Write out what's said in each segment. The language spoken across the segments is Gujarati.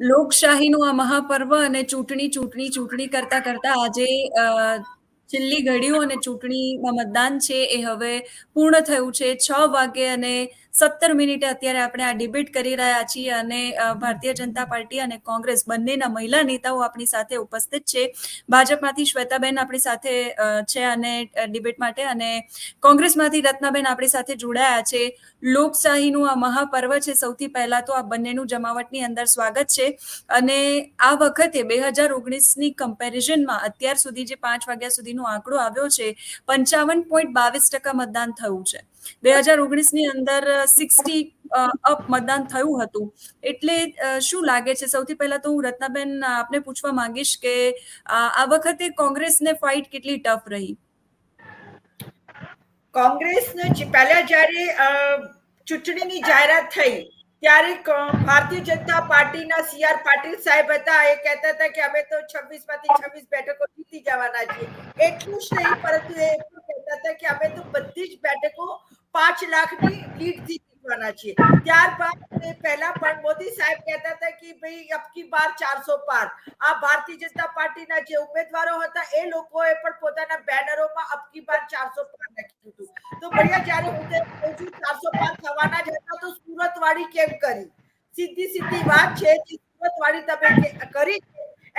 લોકશાહીનું આ મહાપર્વ અને ચૂંટણી કરતા કરતા આજે છેલ્લી ઘડીઓ અને ચૂંટણીમાં મતદાન છે એ હવે પૂર્ણ થયું છે. 6:17 અત્યારે આપણે આ ડિબેટ કરી રહ્યા છીએ અને ભારતીય જનતા પાર્ટી અને કોંગ્રેસ બંનેના મહિલા નેતાઓ આપણી સાથે ઉપસ્થિત છે. ભાજપમાંથી શ્વેતાબેન આપણી સાથે છે અને ડિબેટ માટે, અને કોંગ્રેસમાંથી રત્નાબેન આપણી સાથે જોડાયા છે. લોકશાહીનું આ મહાપર્વ છે. સૌથી પહેલા તો આ બંનેનું જમાવટની અંદર સ્વાગત છે. અને આ વખતે 2019ની કમ્પેરિઝનમાં અત્યાર સુધી જે 5 વાગ્યા સુધીનો આંકડો આવ્યો છે, 55.22% મતદાન થયું છે. 2019ની અંદર 60 અપ મતદાન થયું હતું. એટલે શું લાગે છે? સૌથી પહેલા તો હું રત્નાબેન આપને પૂછવા માંગીશ કે આ વખતે કોંગ્રેસને ફાઇટ કેટલી ટફ રહી? કોંગ્રેસને પહેલા જ્યારે ચૂંટણીની જાહેરાત થઈ ત્યારે ભારતીય જનતા પાર્ટીના CR પાટીલ સાહેબ હતા, એ કહેતા હતા કે અમે તો 26 માંથી 26 બેઠકો જીતી જવાના છીએ. એટલું જ નહીં, પરંતુ એ પણ કહેતા હતા કે અમે તો બધી જ બેઠકો 5 લાખની લીડથી જીતવાના છીએ. ત્યારબાદ પહેલા પણ મોદી સાહેબ કહેતા હતા કે ભાઈ અબકી બાર 400 પાર. આ ભારતીય જનતા પાર્ટીના જે ઉમેદવારો હતા એ લોકોએ પણ પોતાના બેનરોમાં અબકી બાર 400 પાર લખ્યું હતું. તો ભૈયા જ્યારે હું કહું છું 400 પાર થવાના જ હતા તો સુરત વાળી કેમ કરી? સીધી વાત છે કે સુરત વાળી તમે કરી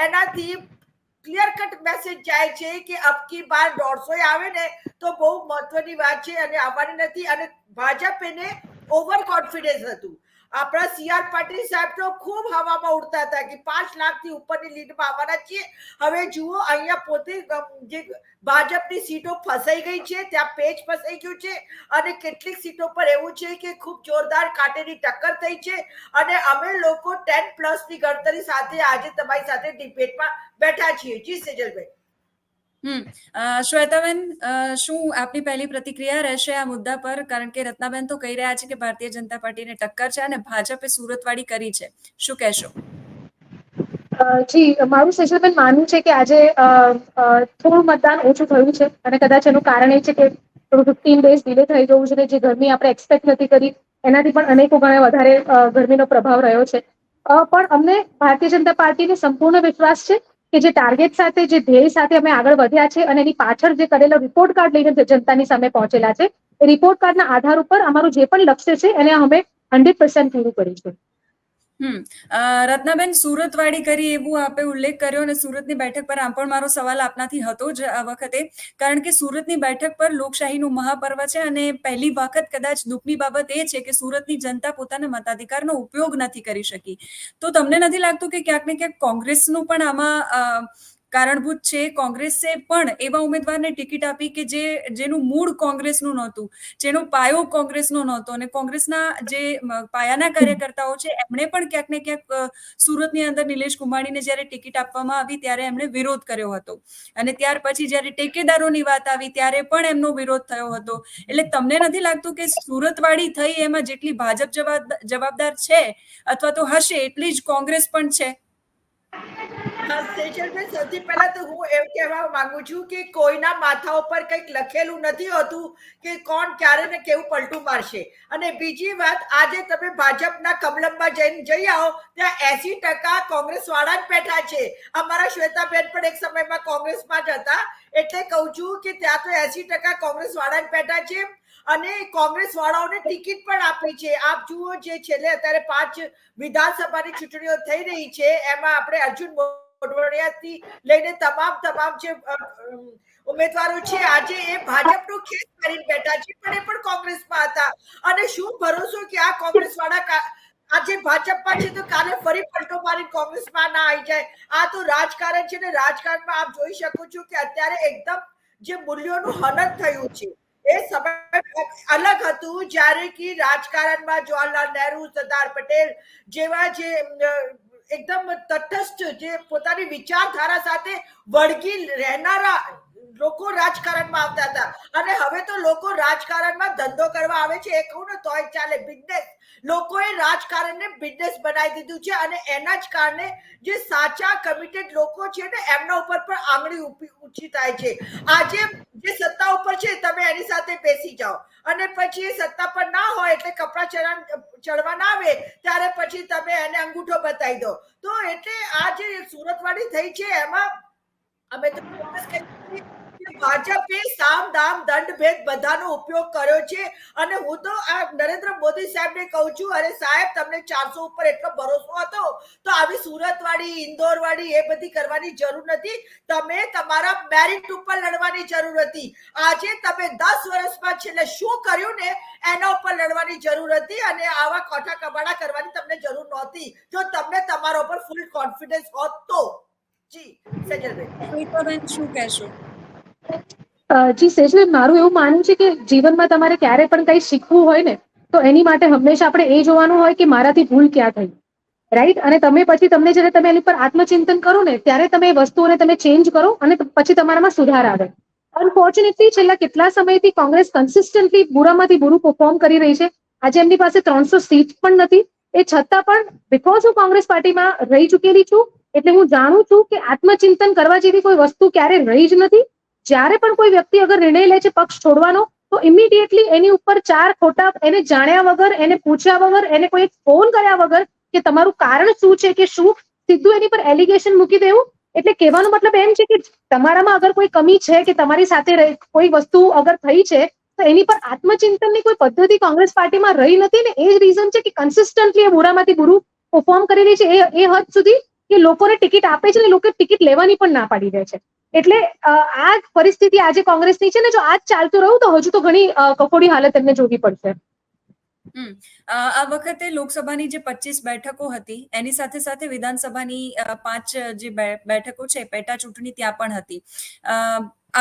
એનાથી ક્લિયર કટ મેસેજ જાય છે કે અબકી બાર 150 આવે ને તો બહુ મહત્વની વાત છે અને આવવાની નથી. અને ભાજપ એને ઓવર કોન્ફિડન્સ હતું. આપણા CR પાટીલ સાહેબ તો ખૂબ હવામાં ઉડતા હતા કે 5 લાખથી ઉપરની લીડમાં આવવાના છીએ. હવે જુઓ અહીંયા પોતે જે ભાજપની સીટો ફસાઈ ગઈ છે, ત્યાં પેજ ફસાઈ ગયું છે અને કેટલીક સીટો પર એવું છે કે ખૂબ જોરદાર કાંટેની ટક્કર થઈ છે. અને અમે લોકો 10+ ની ગણતરી સાથે આજે તમારી સાથે ડિબેટમાં બેઠા છીએ. જી સેજલભાઈ. શ્વેતાબેન, શું આપની પહેલી પ્રતિક્રિયા રહેશે આ મુદ્દા પર? કારણ કે રત્નાબેન તો કહી રહ્યા છે કે ભારતીય જનતા પાર્ટીને ટક્કર છે અને ભાજપે સુરતવાડી કરી છે. શું કહેશો? જી, મારું સેજલબેન માનવું છે કે આજે થોડું મતદાન ઓછું થયું છે અને કદાચ એનું કારણ એ છે કે થોડું 15 ડેઝ ડિલે થઈ ગયું છે. જે ગરમી આપણે એક્સપેક્ટ નથી કરી એનાથી પણ અનેકો ગણા વધારે ગરમીનો પ્રભાવ રહ્યો છે. પણ અમને ભારતીય જનતા પાર્ટીને સંપૂર્ણ વિશ્વાસ છે કે જે ટાર્ગેટ સાથે, જે ધ્યેય સાથે અમે આગળ વધ્યા છે અને એની પાછળ જે કરેલો રિપોર્ટ કાર્ડ લઈને જનતાની સામે પહોંચેલા છે, એ રિપોર્ટ કાર્ડના આધાર ઉપર અમારું જે પણ લક્ષ્ય છે એને અમે 100% પૂરું કરીશું. રત્નાબેન, સુરતવાડી કરી એવું આપે ઉલ્લેખ કર્યો અને સુરતની બેઠક પર આમ પણ મારો સવાલ આપનાથી હતો જ આ વખતે, કારણ કે સુરતની બેઠક પર લોકશાહીનું મહાપર્વ છે અને પહેલી વખત કદાચ દુઃખની બાબત એ છે કે સુરતની જનતા પોતાના મતાધિકારનો ઉપયોગ નથી કરી શકી. તો તમને નથી લાગતું કે ક્યાંક ને ક્યાંક કોંગ્રેસનું પણ આમાં કારણભૂત છે? કોંગ્રેસે પણ એવા ઉમેદવારને ટિકિટ આપી કે જેનું મૂળ કોંગ્રેસનું નહોતું, જેનો પાયો કોંગ્રેસનો નહોતો, અને કોંગ્રેસના જે પાયાના કાર્યકર્તાઓ છે એમણે પણ ક્યાંક ને ક્યાંક સુરતની અંદર નિલેશ કુંભાણીને જ્યારે ટિકિટ આપવામાં આવી ત્યારે એમણે વિરોધ કર્યો હતો. અને ત્યાર પછી જ્યારે ટેકેદારોની વાત આવી ત્યારે પણ એમનો વિરોધ થયો હતો. એટલે તમને નથી લાગતું કે સુરતવાડી થઈ એમાં જેટલી ભાજપ જવાબદાર છે અથવા તો હશે એટલી જ કોંગ્રેસ પણ છે? સેજલભાઈ, સૌથી પહેલા તો હું એવું કહેવા માંગુ છું કે કોઈના માથા ઉપર કંઈક લખેલું નથી હોતું કે કોણ ક્યારે ને કેવું પલટું મારશે. અને બીજી વાત, આજે તમે ભાજપના કમલમમાં જઈ આવો ત્યાં 80% કોંગ્રેસ વાળા જ બેઠા છે. અમારા શ્વેતાબેન પણ એક સમયમાં કોંગ્રેસમાં જ હતા, એટલે કહું છું કે ત્યાં તો 80% કોંગ્રેસ વાળા જ બેઠા છે અને કોંગ્રેસ વાળાઓને ટિકિટ પણ આપી છે. આપ જુઓ, જે છેલ્લે અત્યારે 5 વિધાનસભાની ચૂંટણીઓ થઈ રહી છે એમાં આપણે અર્જુન મોઢવાડિયાથી લઈને તમામ જે ઉમેદવારો છે આજે એ ભાજપનું ખેસ કરીને બેઠા છે, પણ એ પણ કોંગ્રેસમાં હતા. અને શું ભરોસો કે આ કોંગ્રેસ વાળા આજે ભાજપમાં છે તો કાલે ફરી પલટો મારી કોંગ્રેસમાં ના આવી જાય. આ તો રાજકારણ છે ને રાજકારણમાં આપ જોઈ શકો છો કે અત્યારે એકદમ જે મૂલ્યોનું હનન થયું છે. એ સમય અલગ હતું જ્યારે કે રાજકારણમાં જવાહરલાલ નહેરુ, સરદાર પટેલ જેવા જે એકદમ તટસ્થ, જે પોતાની વિચારધારા સાથે વળગી રહેનારા લોકો રાજકારણમાં આવતા હતા. અને હવે તો લોકો રાજકારણમાં ધંધો કરવા આવે છે, એ કહું ને તોય ચાલે. બિઝનેસ, લોકોએ રાજકારણને બિઝનેસ બનાવી દીધું છે અને એના જ કારણે જે સાચા કમિટેડ લોકો છે ને એમના ઉપર પણ આંગળી ઊંચી થાય છે. આજે જે સત્તા ઉપર છે તમે એની સાથે બેસી જાઓ, અને પછી એ સત્તા પર ના હોય એટલે કપડા ચડવા ના આવે ત્યારે પછી તમે એને અંગૂઠો બતાવી દો. તો એટલે આ જે સુરતવાળી થઈ છે એમાં અમે તો ચોક્કસ કહીએ છીએ કે ભાજપે સામ દામ દંડ ભેદ બધાનો ઉપયોગ કર્યો છે. અને હું તો આ નરેન્દ્ર મોદી સાહેબને કહું છું, અરે સાહેબ તમને 400 ઉપર એટલો ભરોસો હતો તો આવી સુરત વાળી, ઇન્દોર વાળી એ બધી કરવાની જરૂર નથી. તમે તમારા મેરિટ ઉપર લડવાની જરૂર હતી. આજે તમે 10 વર્ષમાં છેલ્લે શું કર્યું ને એના ઉપર લડવાની જરૂર હતી, અને આવા કોઠા કબાડા કરવાની તમને જરૂર નહોતી જો તમને તમારા ઉપર ફૂલ કોન્ફિડન્સ હોત તો. જી સેજલબેન. શ્વેતાબેન શું કહેશો? જી સેજલબેન, મારું એવું માનવું છે કે જીવનમાં તમારે ક્યારે પણ કંઈ શીખવું હોય ને તો એની માટે હંમેશા આપણે એ જોવાનું હોય કે મારાથી ભૂલ ક્યાં થઈ, રાઈટ? અને તમે પછી તમને જ્યારે તમે એની પર આત્મચિંતન કરો ને ત્યારે તમે એ વસ્તુઓને તમે ચેન્જ કરો અને પછી તમારામાં સુધાર આવે. અનફોર્ચ્યુનેટલી છેલ્લા કેટલા સમયથી કોંગ્રેસ કન્સિસ્ટન્ટલી બુરામાંથી બુરું પરફોર્મ કરી રહી છે. આજે એમની પાસે 300 સીટ પણ નથી. એ છતાં પણ બિકોઝ હું કોંગ્રેસ પાર્ટીમાં રહી ચૂકેલી છું એટલે હું જાણું છું કે આત્મચિંતન કરવા જેવી કોઈ વસ્તુ ક્યારે રહી જ નથી. જ્યારે પણ કોઈ વ્યક્તિ અગર નિર્ણય લે છે પક્ષ છોડવાનો તો ઇમિડિયેટલી એની ઉપર 4 ખોટા, એને જાણ્યા વગર, એને પૂછ્યા વગર, એને કોઈ ફોન કર્યા વગર કે તમારું કારણ શું છે કે શું, સીધું એની પર એલિગેશન મૂકી દેવું. એટલે કહેવાનો મતલબ એમ છે કે તમારામાં અગર કોઈ કમી છે કે તમારી સાથે કોઈ વસ્તુ અગર થઈ છે તો એની પર આત્મચિંતનની કોઈ પદ્ધતિ કોંગ્રેસ પાર્ટીમાં રહી નથી ને એ જ રીઝન છે કે કન્સિસ્ટન્ટલી એ બુરામાંથી બુરું પરફોર્મ કરી રહી છે એ હદ સુધી કે લોકોને ટિકિટ આપે છે ને લોકો ટિકિટ લેવાની પણ ના પાડી દે છે. એટલે આ પરિસ્થિતિ આજે કોંગ્રેસની છે ને જો આજ ચાલતું રહ્યું તો હજુ તો ઘણી કફોડી હાલત એમને જોવી પડશે. આ વખતે લોકસભાની જે 25 બેઠકો હતી એની સાથે સાથે વિધાનસભાની 5 જે બેઠકો છે પેટા ચૂંટણી ત્યાં પણ હતી.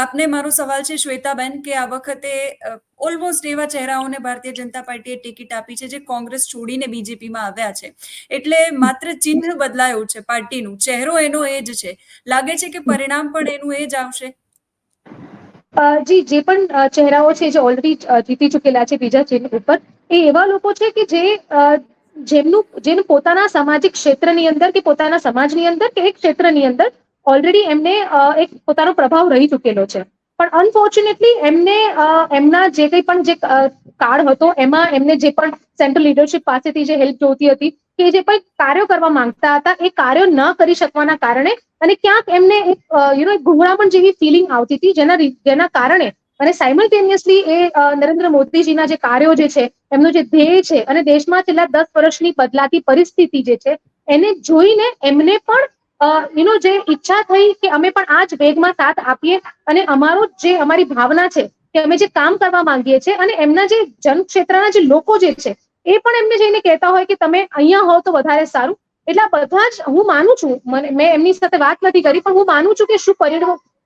આપને મારો સવાલ છે શ્વેતાબેન કે આ વખતે ઓલમોસ્ટ એવા ચહેરાઓને ભારતીય જનતા પાર્ટીએ ટિકિટ આપી છે જે કોંગ્રેસ છોડીને બીજેપીમાં આવ્યા છે. એટલે માત્ર ચિહ્ન બદલાયું છે, પાર્ટીનું ચહેરો એનો એ જ છે. લાગે છે કે પરિણામ પણ એનું એ જ આવશે? જી, જે પણ ચહેરાઓ છે જે ઓલરેડી જીતી ચૂકેલા છે બીજા ચિહ્ન ઉપર, એ એવા લોકો છે કે જેનું પોતાના સામાજિક ક્ષેત્રની અંદર કે પોતાના સમાજની અંદર કે એક ક્ષેત્રની અંદર ઓલરેડી એમને એક પોતાનો પ્રભાવ રહી ચૂકેલો છે. પણ અનફોર્ચ્યુનેટલી એમને એમના જે કંઈ પણ જે કાળ હતો એમાં એમને જે પણ સેન્ટ્રલ લીડરશિપ પાસેથી જે હેલ્પ જોઈતી હતી કે જે પણ કાર્યો કરવા માંગતા હતા એ કાર્યો ન કરી શકવાના કારણે અને ક્યાંક એમને એક ગુંગળામણ જેવી ફિલિંગ આવતી હતી જેના કારણે અને સાયમલ્ટેનિયસલી એ નરેન્દ્ર મોદીજીના જે કાર્યો જે છે, એમનું જે ધ્યેય છે અને દેશમાં છેલ્લા 10 વર્ષની બદલાતી પરિસ્થિતિ જે છે એને જોઈને એમને પણ જે ઈચ્છા થઈ કે અમે પણ આ જ વેગમાં સાથ આપીએ અને અમારી ભાવના છે કે અમે જે કામ કરવા માંગીએ છીએ અને એમના જે જનક્ષેત્રના જે લોકો જે છે એ પણ એમને જઈને કહેતા હોય કે તમે અહીંયા હો તો વધારે સારું. એટલે આ બધા જ હું માનું છું, મેં એમની સાથે વાત નથી કરી પણ હું માનું છું કે શું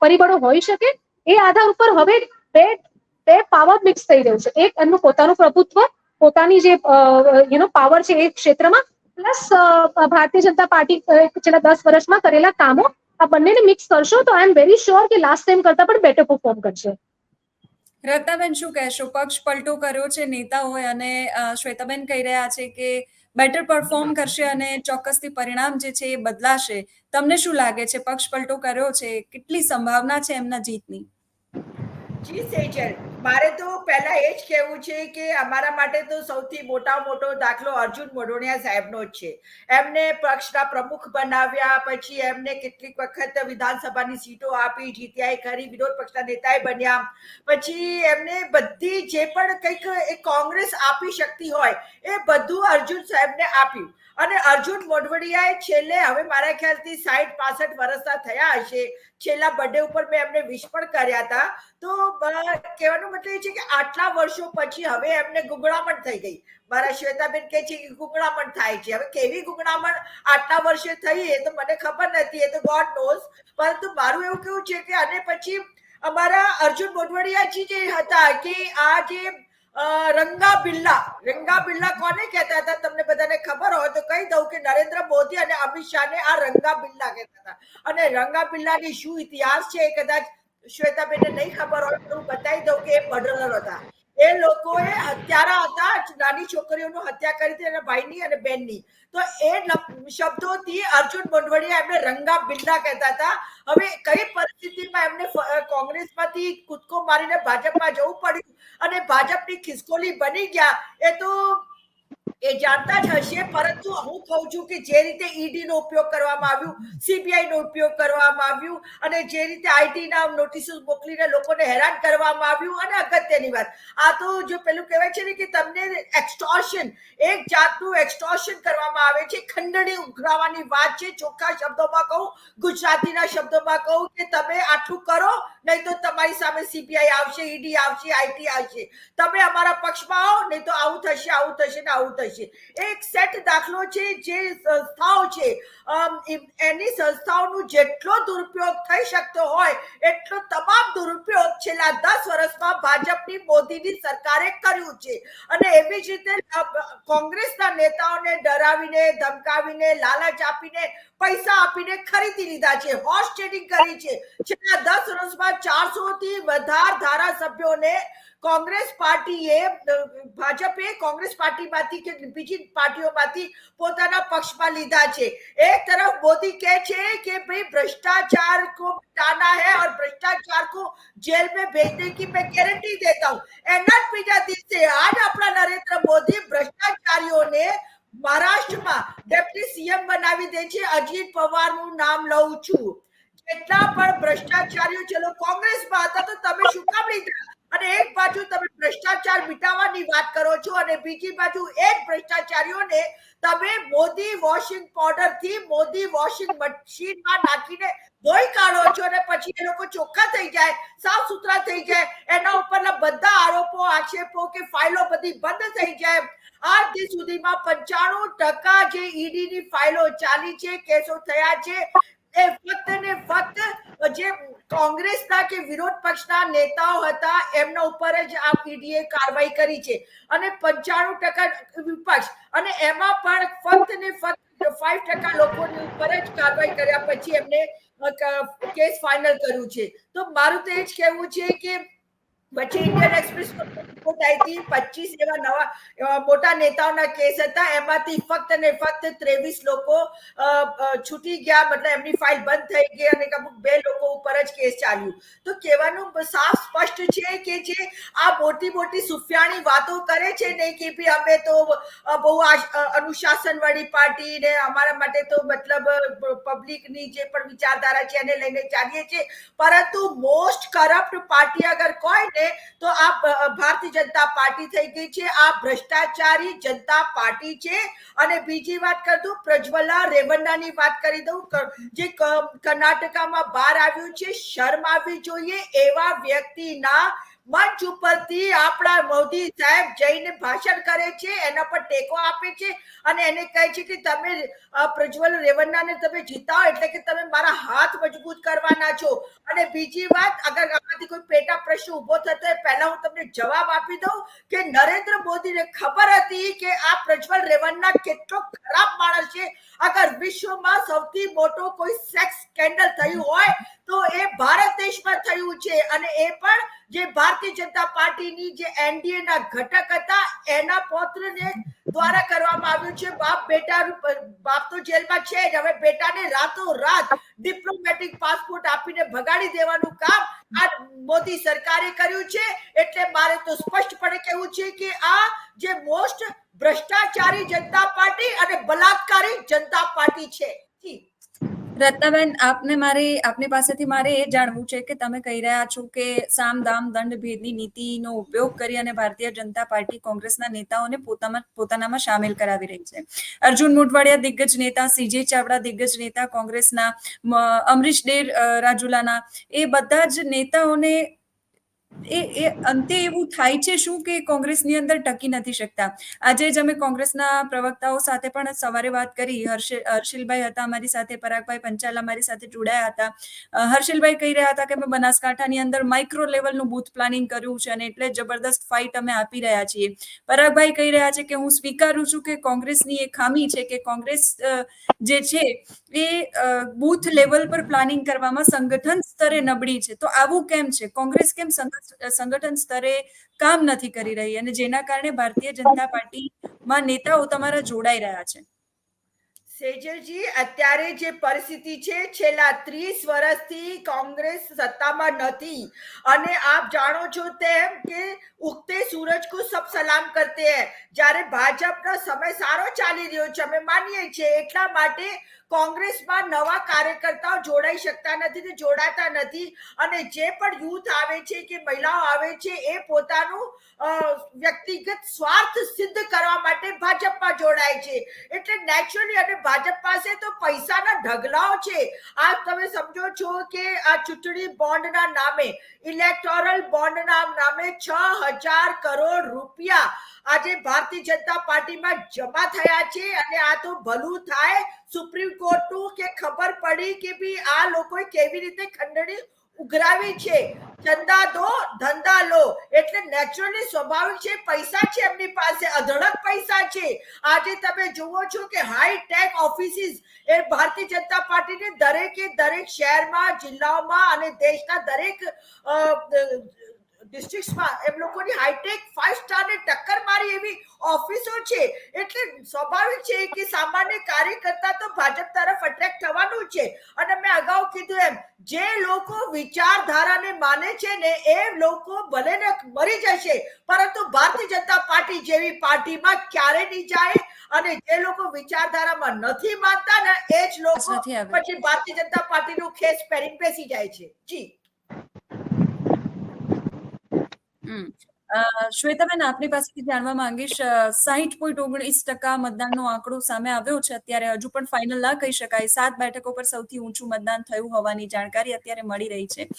પરિબળો હોઈ શકે એ આધાર ઉપર હવે બે પાવર મિક્સ થઈ રહ્યું છે. એક એમનું પોતાનું પ્રભુત્વ, પોતાની જે પાવર છે એ ક્ષેત્રમાં, પ્લસ ભારતીય જનતા પાર્ટી છેલ્લા 10 વર્ષમાં કરેલા કામો, આ બંનેને મિક્સ કરશો તો આઈ એમ વેરી શ્યોર કે લાસ્ટ ટાઈમ કરતા પણ બેટર પરફોર્મ કરશે. રત્નાબેન શું કહેશો? પક્ષ પલટો કર્યો છે નેતાઓએ અને શ્વેતાબેન કહી રહ્યા છે કે બેટર પરફોર્મ કરશે અને ચોક્કસથી પરિણામ જે છે એ બદલાશે. તમને શું લાગે છે? પક્ષ પલટો કર્યો છે, કેટલી સંભાવના છે એમના જીતની? જી સેજલ, મારે તો પહેલા એ જ કહેવું છે કે અમારા માટે તો સૌથી મોટો દાખલો અર્જુન મોઢવાડિયા સાહેબનો જ છે. એમને પક્ષના પ્રમુખ બનાવ્યા, પછી એમને કેટલીક વખત વિધાનસભાની સીટો આપી, જીત્યા ખરી, વિરોધ પક્ષના નેતાએ બન્યા, પછી એમને બધી જે પણ કંઈક એ કોંગ્રેસ આપી શકતી હોય એ બધું અર્જુન સાહેબને આપ્યું. અને અર્જુન મોઢવાડિયાએ છેલ્લે હવે મારા ખ્યાલથી 60-65 વર્ષના થયા હશે, છેલ્લા બર્થડે ઉપર મેં એમને વિશ પણ કર્યા હતા. તો કહેવાનો મતલબ એ છે કે આટલા વર્ષો પછી હવે એમને ગુંગળામણ થઈ ગઈ. મારા શ્વેતાબેન કહે છે કે ગુંગળામણ થાય છે. હવે કેવી ગુંગળામણ આટલા વર્ષે થઈ એ તો મને ખબર નથી, એ તો ગોડ નોઝ. પરંતુ મારું એવું કેવું છે કે અને પછી અમારા અર્જુન મોઢવાડિયાજી જે હતા કે આ જે રંગા બિલ્લા કોને કહેતા હતા તમને બધાને ખબર હોય તો કહી દઉં કે નરેન્દ્ર મોદી અને અમિત શાહને આ રંગા બિલ્લા કહેતા હતા. અને રંગા બિલ્લાની શું ઇતિહાસ છે એ કદાચ શ્વેતાબેનને નહીં ખબર હોય તો હું બતાવી દઉં કે એ મર્ડરર હતા. એ લોકોએ હત્યારા હતા, નાની છોકરીઓનું હત્યા કરી હતી એના ભાઈની અને બહેનની. તો એ શબ્દોથી અર્જુન મોઢવાડિયા એમને રંગા બિલ્લા કહેતા હતા. હવે કઈ પરિસ્થિતિમાં એમને કોંગ્રેસમાંથી કૂદકો મારીને ભાજપમાં જવું પડ્યું અને ભાજપની ખિસકોલી બની ગયા, એ તો એ જાણતા જ હશે. પરંતુ હું કહું છું કે જે રીતે ઈડી નો ઉપયોગ કરવામાં આવ્યું, સીબીઆઈ નો ઉપયોગ કરવામાં આવ્યું અને જે રીતે આઈટી ના નોટિસો મોકલીને લોકોને હેરાન કરવામાં આવ્યું, અને અગત્યની વાત આ તો જો પેલું કહેવાય છે ને કે તમને એક્સટોર્શન, એક જાતનું એક્સટોર્શન કરવામાં આવે છે, ખંડણી ઉઘરાવવાની વાત છે. ચોખ્ખા શબ્દોમાં કહું, ગુજરાતીના શબ્દોમાં કહું કે તમે આટલું કરો, નહીં તો તમારી સામે સીબીઆઈ આવશે, ઈડી આવશે, આઈટી આવશે. તમે અમારા પક્ષમાં આવો, નહીં તો આવું થશે, આવું થશે ને આવું થશે. એક સેટ દાખલો છે. જે સંસ્થાઓ છે એની સંસ્થાઓનું જેટલો દુરુપયોગ થઈ શકતો હોય એટલો તમામ દુરુપયોગ છેલ્લા 10 વર્ષમાં ભાજપની મોદીની સરકારે કર્યું છે. અને એવી જ રીતે કોંગ્રેસના નેતાઓને ડરાવીને, ધમકાવીને, લાલચ આપીને, પૈસા આપીને ખરીદી લીધા છે, હોર્સ ટ્રેડિંગ કરી છે. છેલ્લા 10 વર્ષમાં 400 થી વધારે ધારાસભ્યોને કોંગ્રેસ પાર્ટીએ, ભાજપે કોંગ્રેસ પાર્ટીમાંથી કે બીજી પાર્ટીઓમાંથી પોતાના પક્ષમાં લીધા છે. એક તરફ મોદી કહે છે કે ભાઈ भ्रष्टाचार को मिटाना है और भ्रष्टाचार को जेल में भेजने की मैं गारंटी देता हूं. एना જ બીજા દિવસે આજ આપણા નરેન્દ્ર મોદી ભ્રષ્ટાચારીઓને મહારાષ્ટ્રમાં ડેપ્યુટી સીએમ બનાવી દે છે. અજીત પવારનું નામ લઉં છું. જેટલા પણ ભ્રષ્ટાચારીઓ ચલો કોંગ્રેસમાં હતા તો તમે શું કામ લીધા? અને એક બાજુ તમે ભ્રષ્ટાચાર મિટાવવાની વાત કરો છો અને બીજી બાજુ એ જ ભ્રષ્ટાચારીઓને તમે મોદી વોશિંગ પાવડર થી, મોદી વોશિંગ મશીનમાં નાખીને ધોઈ કાઢો છો અને પછી એ લોકો ચોખ્ખા થઈ જાય, સાફ સુથરા થઈ જાય, એના ઉપરના બધા આરોપો, આક્ષેપો કે ફાઇલો બધી બંધ થઈ જાય. આજ સુધીમાં 95% જે ઈડી ની ફાઇલો ચાલી છે, કેસો થયા છે, એ ફક્ત ને ફક્ત જે કોંગ્રેસના કે વિરોધ પક્ષના નેતાઓ હતા એમના ઉપર જ આ ઈડીએ કાર્યવાહી કરી છે. અને 95% વિપક્ષ, અને એમાં પણ ફક્ત ને ફક્ત 5% લોકોની ઉપર જ કાર્યવાહી કર્યા પછી એમને કેસ ફાઇનલ કર્યું છે. તો મારું તો એ જ કહેવું છે કે વચ્ચે ઇન્ડિયન એક્સપ્રેસ રિપોર્ટ આવી હતી, 25 એવા નવા મોટા નેતાઓના કેસ હતા, એમાંથી ફક્ત ને ફક્ત 23 લોકો છૂટી ગયા, મતલબ એમની ફાઇલ બંધ થઈ ગઈ અને અમુક 2 લોકો ઉપર જ કેસ ચાલ્યું. તો કહેવાનું સાફ સ્પષ્ટ છે કે જે આ મોટી મોટી સુફિયાણી વાતો કરે છે ને કે ભાઈ અમે તો બહુ અનુશાસન વાળી પાર્ટી ને અમારા માટે તો મતલબ પબ્લિકની જે પણ વિચારધારા છે એને લઈને ચાલીએ છીએ, પરંતુ મોસ્ટ કરપ્ટ પાર્ટી અગર કોઈ ને તો આ ભારતીય જનતા પાર્ટી થઈ ગઈ છે. આ ભ્રષ્ટાચારી જનતા પાર્ટી છે. અને બીજી વાત કરી દઉં, પ્રજ્વલા રેવન્નાની વાત કરી દઉં, જે કર્ણાટકામાં બહાર આવ્યું છે. શરમ આવવી જોઈએ એવા વ્યક્તિના મંચ ઉપરથી આપણા મોદી સાહેબ જઈને ભાષણ કરે છે, એના પર ટેકો આપે છે અને એને કહે છે કે તમે પ્રજ્વલ રેવન્નાને તમે જીતાવો એટલે કે તમે મારા હાથ મજબૂત કરવાના છો. અને બીજી વાત, અગર આમાંથી કોઈ પેટા પ્રશ્ન ઉભો થતો હોય, પહેલા હું તમને જવાબ આપી દઉં કે નરેન્દ્ર મોદીને ખબર હતી કે આ પ્રજ્વલ રેવન્ના કેટલો ખરાબ માણસ છે. અગર વિશ્વમાં સૌથી મોટો કોઈ સેક્સ સ્કેન્ડલ થયું હોય તો એ ભારત દેશમાં થયું છે. અને એ પણ જે ભારતીય જનતા પાર્ટીની જે એનડીએ ના ઘટક હતા એના પૌત્રને દ્વારા કરવામાં આવ્યું છે. બાપ તો જેલમાં છે જ, હવે બેટાને રાતોરાત ડિપ્લોમેટિક પાસપોર્ટ આપીને ભગાડી દેવાનું કામ આ મોદી સરકારે કર્યું છે. એટલે મારે તો સ્પષ્ટપણે કહેવું છે કે આ જે મોસ્ટ ભ્રષ્ટાચારી જનતા પાર્ટી અને બલાત્કારી જનતા પાર્ટી છે. રત્નાબેન, આપની પાસેથી મારે એ જાણવું છે કે તમે કહી રહ્યા છો કે સામ દામ દંડ ભેદની નીતિનો ઉપયોગ કરી અને ભારતીય જનતા પાર્ટી કોંગ્રેસના નેતાઓને પોતાનામાં સામેલ કરાવી રહી છે. અર્જુન મોઢવાડિયા દિગ્ગજ નેતા, સીજે ચાવડા દિગ્ગજ નેતા કોંગ્રેસના, અમરીશ ડેર રાજુલાના, એ બધા જ નેતાઓને એ અંતે એવું થાય છે શું કે કોંગ્રેસની અંદર ટકી નથી શકતા. આજે જ અમે કોંગ્રેસના પ્રવક્તાઓ સાથે પણ સવારે વાત કરી. હર્ષિલભાઈ હતા અમારી સાથે, પરાગભાઈ પંચાલ અમારી સાથે જોડાયા હતા. હર્ષિલભાઈ કહી રહ્યા હતા કે અમે બનાસકાંઠાની અંદર માઇક્રો લેવલનું બૂથ પ્લાનિંગ કર્યું છે અને એટલે જબરદસ્ત ફાઇટ અમે આપી રહ્યા છીએ. પરાગભાઈ કહી રહ્યા છે કે હું સ્વીકારું છું કે કોંગ્રેસની એ ખામી છે કે કોંગ્રેસ જે છે એ બૂથ લેવલ પર પ્લાનિંગ કરવામાં સંગઠન સ્તરે નબળી છે. તો આવું કેમ છે? કોંગ્રેસ કેમ સંગઠન સંગઠન સ્તરે કામ નથી કરી રહી અને જેના કારણે ભારતીય જનતા પાર્ટીમાં નેતાઓ તમારા જોડાઈ રહ્યા છે? સેજલજી, અત્યારે જે પરિસ્થિતિ છે, છેલ્લા 30 વર્ષથી કોંગ્રેસ સત્તામાં નથી અને આપ જાણો છો તેમ કે ઉગતે સૂરજ કો સબ સલામ કરતે હૈ. જ્યારે ભાજપનો સમય સારો ચાલી રહ્યો છે, અમે માનીએ છીએ, એટલા માટે કોંગ્રેસમાં નવા કાર્યકર્તાઓ જોડાઈ શકતા નથી ને જોડાતા નથી અને જે પણ યુથ આવે છે કે મહિલાઓ આવે છે એ પોતાનું વ્યક્તિગત સ્વાર્થ સિદ્ધ કરવા માટે ભાજપમાં જોડાય છે. એટલે નેચરલી, અને ભાજપ પાસે તો પૈસાના ઢગલાઓ છે. આ તમે સમજો છો કે આ ચૂંટણી બોન્ડના નામે, ઇલેક્ટોરલ બોન્ડના નામે 6,000 કરોડ રૂપિયા આજે ભારતીય જનતા પાર્ટીમાં જમા થયા છે અને આ તો ભલું થાય સુપ્રીમ કોર્ટનું કે ખબર પડી કે ભી આ લોકોએ કેવી રીતે ખંડણી ઉઘરાવી છે. ચંદા દો, ધંધા લો. એટલે નેચરલી સ્વાભાવિક છે, પૈસા છે એમની પાસે, અઢળક પૈસા છે. આજે તમે જુઓ છો કે હાઈટેક ઓફિસીસ એ ભારતીય જનતા પાર્ટીને દરેક શહેરમાં, જિલ્લાઓમાં અને દેશના દરેક ડિસ્ટ્રિક્ટમાં એમ લોકોની હાઈટેક 5 સ્ટારને ટક્કર મારી એવી ઓફિસો છે. એટલે સ્વાભાવિક છે કે સામાન્ય કાર્યકર્તા તો ભાજપ તરફ અટ્રેક્ટ થવાનું છે. અને મેં અગાઉ કીધું એમ, જે લોકો વિચારધારાને માને છે ને એ લોકો ભલે ને મરી જશે પરંતુ ભારતીય જનતા પાર્ટી જેવી પાર્ટીમાં ક્યારે નહીં જાય. અને જે લોકો વિચારધારામાં નથી માનતા ને એ જ લોકો પછી ભારતીય જનતા પાર્ટીનું ખેસ પહેરીને બેસી જાય છે. જી શ્વેતાબેન, આપની પાસેથી જાણવા માંગીશ, 60.19% મતદાનનો આંકડો સામે આવ્યો છે અત્યારે. હજુ પણ ફાઇનલ ના કહી શકાય. 7 બેઠકો પર સૌથી ઊંચું મતદાન થયું હોવાની જાણકારી અત્યારે મળી રહી છે.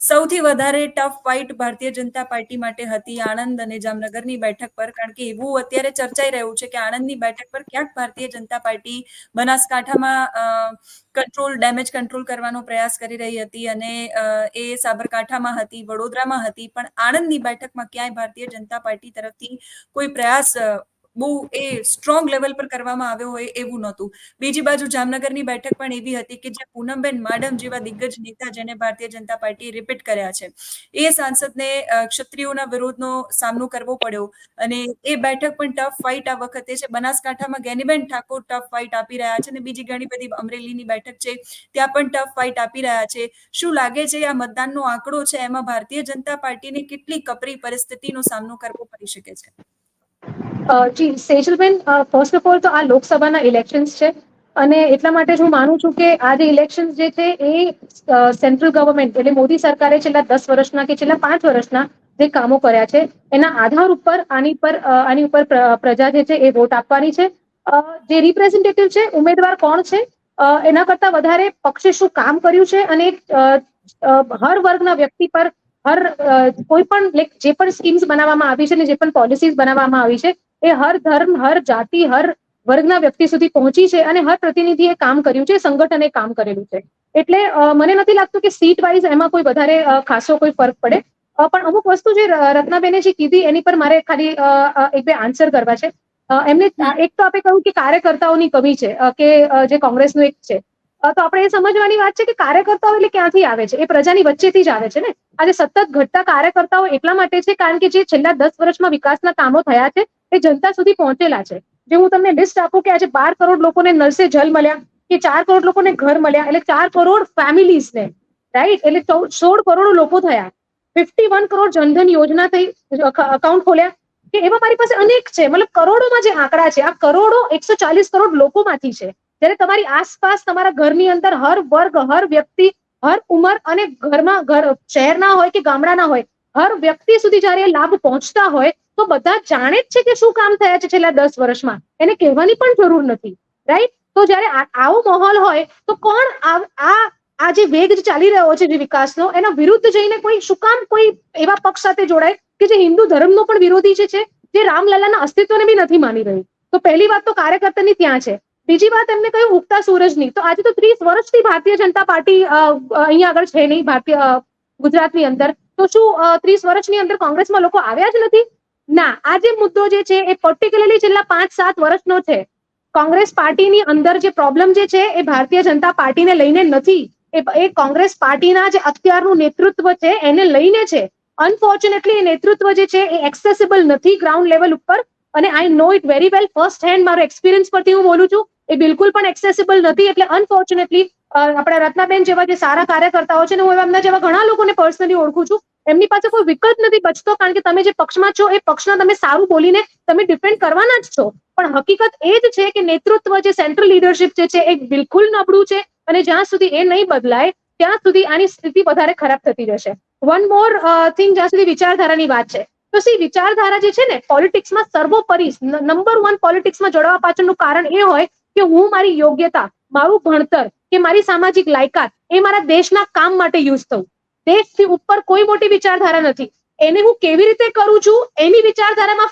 સૌથી વધારે tough fight Bharatiya Janata party માટે હતી આણંદ અને જામનગરની બેઠક પર, કારણ કે એવું અત્યારે ચર્ચાઈ રહ્યું છે કે આણંદની બેઠક પર ક્યાંક ભારતીય જનતા પાર્ટી બનાસકાંઠામાં ડેમેજ કંટ્રોલ કરવાનો પ્રયાસ કરી રહી હતી અને એ સાબરકાંઠામાં હતી, વડોદરામાં હતી, પણ આણંદની બેઠકમાં ક્યાંય ભારતીય જનતા પાર્ટી તરફથી કોઈ પ્રયાસ બહુ એ સ્ટ્રોંગ લેવલ પર કરવામાં આવ્યો હોય એવું નહોતું. બીજી બાજુ જામનગરની બેઠક પણ એવી હતી કે જ્યાં પૂનમબેન માડમ જેવા દિગ્ગજ નેતા, જેને ભારતીય જનતા પાર્ટીએ રિપીટ કર્યા છે, એ સાંસદને ક્ષત્રિયોના વિરોધનો સામનો કરવો પડ્યો અને એ બેઠક પણ ટફ ફાઇટ આ વખતે છે. બનાસકાંઠામાં ગેનીબેન ઠાકોર ટફ ફાઇટ આપી રહ્યા છે અને બીજી ઘણી બધી, અમરેલીની બેઠક છે ત્યાં પણ ટફ ફાઇટ આપી રહ્યા છે. શું લાગે છે આ મતદાનનો આંકડો છે એમાં ભારતીય જનતા પાર્ટીને કેટલી કપરી પરિસ્થિતિનો સામનો કરવો પડી શકે છે? જી સેજલબેન, ફર્સ્ટ ઓફ ઓલ તો આ લોકસભાના ઇલેક્શન્સ છે અને એટલા માટે જ હું માનું છું કે આ જે ઇલેક્શન્સ જે છે એ સેન્ટ્રલ ગવર્મેન્ટ એટલે મોદી સરકારે છેલ્લા 10 વર્ષના કે છેલ્લા 5 વર્ષના જે કામો કર્યા છે એના આધાર ઉપર આની ઉપર પ્રજા જે છે એ વોટ આપવાની છે. જે રિપ્રેઝેન્ટેટિવ છે, ઉમેદવાર કોણ છે, એના કરતા વધારે પક્ષે શું કામ કર્યું છે અને હર વર્ગના વ્યક્તિ પર કોઈ પણ જે પણ સ્કીમ્સ બનાવવામાં આવી છે ને જે પણ પોલિસીઝ બનાવવામાં આવી છે એ હર ધર્મ, હર જાતિ, હર વર્ગના વ્યક્તિ સુધી પહોંચી છે અને હર પ્રતિનિધિએ કામ કર્યું છે, સંગઠને કામ કરેલું છે. એટલે મને નથી લાગતું કે સીટ વાઇઝ એમાં કોઈ વધારે ખાસો કોઈ ફરક પડે. પણ અમુક વસ્તુ જે રત્નાબેને જે કીધી એની પર મારે ખાલી 1-2 આન્સર કરવા છે. એમને એક તો આપણે કહ્યું કે કાર્યકર્તાઓની કમી છે કે જે કોંગ્રેસનું એક છે, તો આપણે એ સમજવાની વાત છે કે કાર્યકર્તાઓ એટલે ક્યાંથી આવે છે? એ પ્રજાની વચ્ચેથી જ આવે છે ને. આજે સતત ઘટતા કાર્યકર્તાઓ એટલા માટે છે કારણ કે જે છેલ્લા 10 વર્ષમાં વિકાસના કામો થયા છે એ જનતા સુધી પહોંચેલા છે. જે હું તમને લિસ્ટ આપું કે આજે 12 કરોડ લોકોને નળ સે જલ મળ્યા, કે 4 કરોડ લોકોને ઘર મળ્યા, એટલે 4 કરોડ ફેમિલીઝને, રાઈટ, એટલે 16 કરોડ લોકો થયા. 51 કરોડ જનધન યોજના થઈ, અકાઉન્ટ ખોલ્યા, કે એવા મારી પાસે અનેક છે. મતલબ કરોડોમાં જે આંકડા છે, આ કરોડો 140 કરોડ લોકોમાંથી છે. જ્યારે તમારી આસપાસ તમારા ઘરની અંદર હર વર્ગ, હર વ્યક્તિ, હર ઉંમર અને શહેરના હોય કે ગામડાના હોય, હર વ્યક્તિ સુધી જ્યારે લાભ પહોંચતા હોય તો બધા જાણે જ છે કે શું કામ થયા છે છેલ્લા 10 વર્ષમાં. એને કહેવાની પણ જરૂર નથી, રાઈટ. તો જ્યારે આવો માહોલ હોય તો કોણ આ જે વેગ ચાલી રહ્યો છે જે વિકાસનો, એના વિરુદ્ધ જઈને કોઈ શું કામ કોઈ એવા પક્ષ સાથે જોડાય કે જે હિન્દુ ધર્મનો પણ વિરોધી છે, જે રામલલ્લાના અસ્તિત્વને બી નથી માની રહ્યું. તો પહેલી વાત તો કાર્યકર્તાની ત્યાં છે. બીજી વાત એમને કહ્યું ઉગતા સૂરજની. તો આજે તો 30 વર્ષથી ભારતીય જનતા પાર્ટી અહીંયા આગળ છે નહીં ગુજરાતની અંદર. તો શું 30 વર્ષની અંદર કોંગ્રેસમાં લોકો આવ્યા જ નથી? ના. આ જે મુદ્દો જે છે એ પર્ટિક્યુલરલી છેલ્લા 5-7 વર્ષનો છે. કોંગ્રેસ પાર્ટીની અંદર જે પ્રોબ્લેમ જે છે એ ભારતીય જનતા પાર્ટીને લઈને નથી, એ કોંગ્રેસ પાર્ટીના જે અત્યારનું નેતૃત્વ છે એને લઈને છે. અનફોર્ચ્યુનેટલી એ નેતૃત્વ જે છે એ એક્સેસિબલ નથી ગ્રાઉન્ડ લેવલ ઉપર, અને I know it very well, first hand મારો એક્સપિરિયન્સ પરથી હું બોલું છું. એ બિલકુલ પણ એક્સેસિબલ નથી. એટલે અનફોર્ચ્યુનેટલી આપણા રત્નાબેન જેવા જે સારા કાર્યકર્તાઓ છે ને, હું એમના જેવા ઘણા લોકોને પર્સનલી ઓળખું છું, એમની પાસે કોઈ વિકલ્પ નથી બચતો, કારણ કે તમે જે પક્ષમાં છો એ પક્ષના તમે સારું બોલીને તમે ડિફેન્ડ કરવાના જ છો. પણ હકીકત એ જ છે કે નેતૃત્વ જે સેન્ટ્રલ લીડરશિપ જે છે એ બિલકુલ નબળું છે, અને જ્યાં સુધી એ નહીં બદલાય ત્યાં સુધી આની સ્થિતિ વધારે ખરાબ થતી રહેશે. વન મોર થિંગ, જ્યાં સુધી વિચારધારાની વાત છે, તો વિચારધારા જે છે ને પોલિટિક્સમાં સર્વોપરી નંબર 1 પોલિટિક્સમાં જોડવા પાછળનું કારણ એ હોય કે હું મારી યોગ્યતા, મારું ભણતર કે મારી સામાજિક લાયકાત એ મારા દેશના કામ માટે યુઝ થવું. દેશથી ઉપર કોઈ મોટી વિચારધારા નથી. એને હું કેવી રીતે કરું છું એની વિચારધારામાં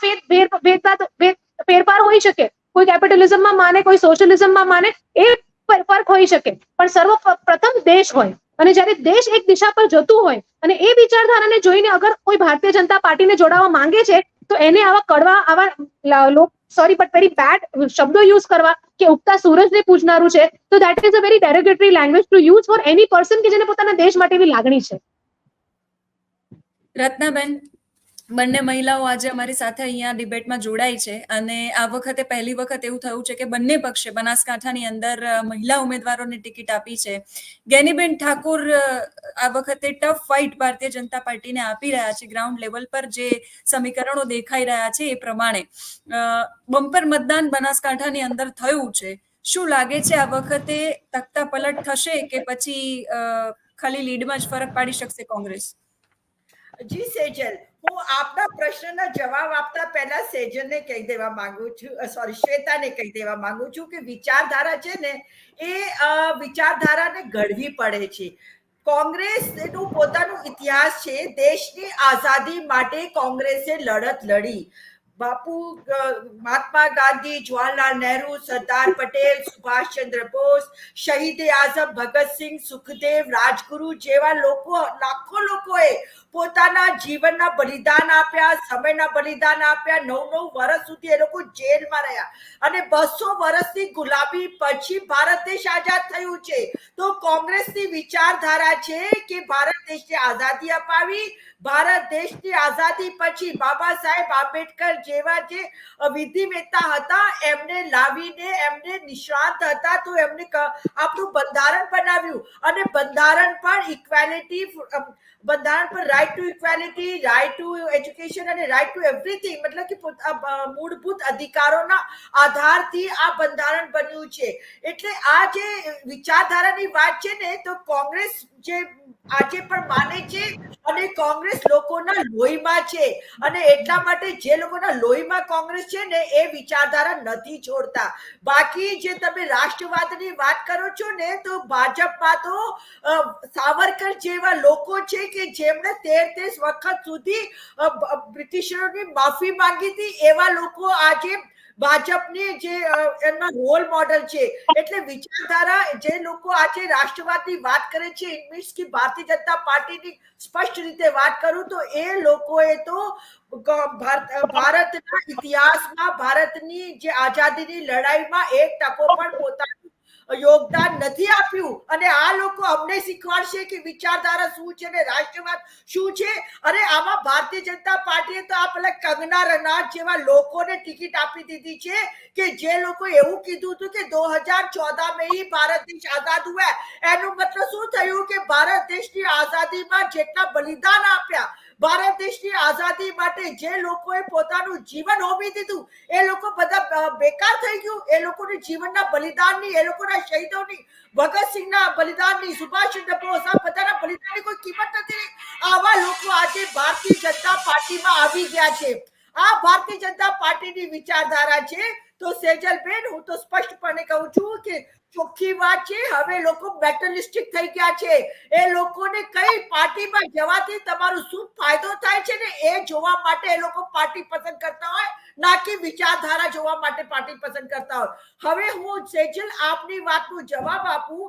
ફેરફાર હોઈ શકે. કોઈ કેપિટલિઝમમાં માને, કોઈ સોશિયલિઝમમાં માને, એ ફર્ક હોઈ શકે, પણ સર્વપ્રથમ દેશ હોય. અને જ્યારે દેશ એક દિશા પર જતું હોય અને એ વિચારધારાને જોઈને અગર કોઈ ભારતીય જનતા પાર્ટીને જોડાવા માંગે છે, તો એને આવા કડવા, આવા સોરી બટ વેરી બેડ શબ્દો યુઝ કરવા કે ઉગતા સૂરજને પૂજનારું છે, તો that is a very derogatory language to use for any person કે જેને પોતાના દેશ માટેની લાગણી છે. રત્નાબેન, બંને મહિલાઓ આજે અમારી સાથે અહીંયા ડિબેટમાં જોડાઈ છે, અને આ વખતે પહેલી વખત એવું થયું છે કે બંને પક્ષે બનાસકાંઠાની અંદર મહિલા ઉમેદવારોને ટિકિટ આપી છે. જ્ઞાનીબેન ઠાકોર આ વખતે ટફ ફાઇટ ભારતીય જનતા પાર્ટીને આપી રહ્યા છે. ગ્રાઉન્ડ લેવલ પર જે સમીકરણો દેખાઈ રહ્યા છે એ પ્રમાણે બમ્પર મતદાન બનાસકાંઠાની અંદર થયું છે. શું લાગે છે આ વખતે તખ્તા પલટ થશે કે પછી ખાલી લીડમાં જ ફરક પાડી શકશે કોંગ્રેસ? જી સેજલ, હું આપના પ્રશ્નના જવાબ આપતા પહેલા સેજલને કહી દેવા માંગુ છું, સોરી શ્વેતાને કહી દેવા માંગુ છું કે વિચારધારા છે ને એ વિચારધારાને ઘડવી પડે છે. કોંગ્રેસ એનું પોતાનું ઇતિહાસ છે. દેશની આઝાદી માટે કોંગ્રેસે લડત લડી. બાપુ મહાત્મા ગાંધી, જવાહરલાલ નહેરુ, સરદાર પટેલ, સુભાષચંદ્ર બોઝ, શહીદ આઝમ ભગતસિંહ, સુખદેવ, રાજગુરુ જેવા લોકો, લાખો લોકોએ પોતાના જીવનના બલિદાન આપ્યા, સમયના બલિદાન આપ્યા. 9 વર્ષ સુધી એ લોકો જેલમાં રહ્યા, અને 200 વર્ષની ગુલામી પછી ભારત દેશ આઝાદ થયું છે. તો કોંગ્રેસની વિચારધારા છે કે ભારત દેશને આઝાદી અપાવી. ભારત દેશની આઝાદી પછી બાબા સાહેબ આંબેડકર જેવા જે વિધિવેતા હતા એમને લાવીને, એમને નિષ્ણાંત હતા, તો એમને આપણું બંધારણ બનાવ્યું, અને બંધારણ પર ઇક્વાલિટી, બંધારણ પર right to equality, right to education અને રાઇટ ટુ એવરીથિંગ, મતલબ કે મૂળભૂત અધિકારોના આધારથી આ બંધારણ બન્યું છે. એટલે આ જે વિચારધારાની વાત છે ને, તો કોંગ્રેસ જે આજે પણ માને છે, અને કોંગ્રેસ લોકોના લોહીમાં છે, અને એટલા માટે જે લોકોના લોહીમાં કોંગ્રેસ છે ને એ વિચારધારા નથી છોડતા. બાકી જે તમે રાષ્ટ્રવાદની વાત કરો છો ને, તો ભાજપમાં તો સાવરકર જેવા લોકો છે કે જેમણે 13 વખત સુધી બ્રિટિશરોની માફી માંગી હતી, એવા લોકો આજે ભાજપની જે એમના રોલ મોડલ છે. એટલે વિચારધારા, જે લોકો આજે રાષ્ટ્રવાદની વાત કરે છે, ઇટ મીન્સ કે ભારતીય જનતા પાર્ટીની સ્પષ્ટ રીતે વાત કરું તો એ લોકોએ તો ભારતના ઇતિહાસમાં, ભારતની જે આઝાદીની લડાઈમાં 1% પણ પોતાનું યોગદાન નથી આપ્યું. અને આ લોકો અમને શીખવાડશે કે વિચારધારા શું છે ને રાષ્ટ્રવાદ શું છે. અરે આમાં ભારતીય જનતા પાર્ટીએ તો આ પેલા કંગના રનાવત જેવા લોકોને ટિકિટ આપી દીધી છે કે જે લોકો એવું કીધું હતું કે 2014 में ही भारत देश आजाद हुआ. એનું મતલબ શું થયું કે ભારત દેશની આઝાદીમાં જેટલા બલિદાન આપ્યા, ભારત દેશની આઝાદી માટે જે લોકોએ પોતાનું જીવન હોમી દીધું, એ લોકો બધા બેકાર થઈ ગયું. એ લોકોના જીવનના બલિદાનની, એ લોકોના શહીદોની, ભગતસિંહના બલિદાનની, સુભાષચંદ્ર બોઝ, આ બધાના બલિદાનની કોઈ કિંમત નથી. આવા લોકો આજે ભારતીય જનતા પાર્ટીમાં આવી ગયા છે. આ ભારતીય જનતા પાર્ટીની વિચારધારા છે. તો સેજલબેન, હું તો સ્પષ્ટપણે કહું છું કે ચોખ્ખી વાત છે, હવે લોકો મેટલિસ્ટિક થઈ ગયા છે. એ લોકોને કઈ પાર્ટીમાં જવાથી તમારો શું ફાયદો થાય છે ને એ જોવા માટે એ લોકો પાર્ટી પસંદ કરતા હોય, ના કે વિચારધારા જોવા માટે પાર્ટી પસંદ કરતા હોય. હવે હું સેજલ આપની વાતનો જવાબ આપું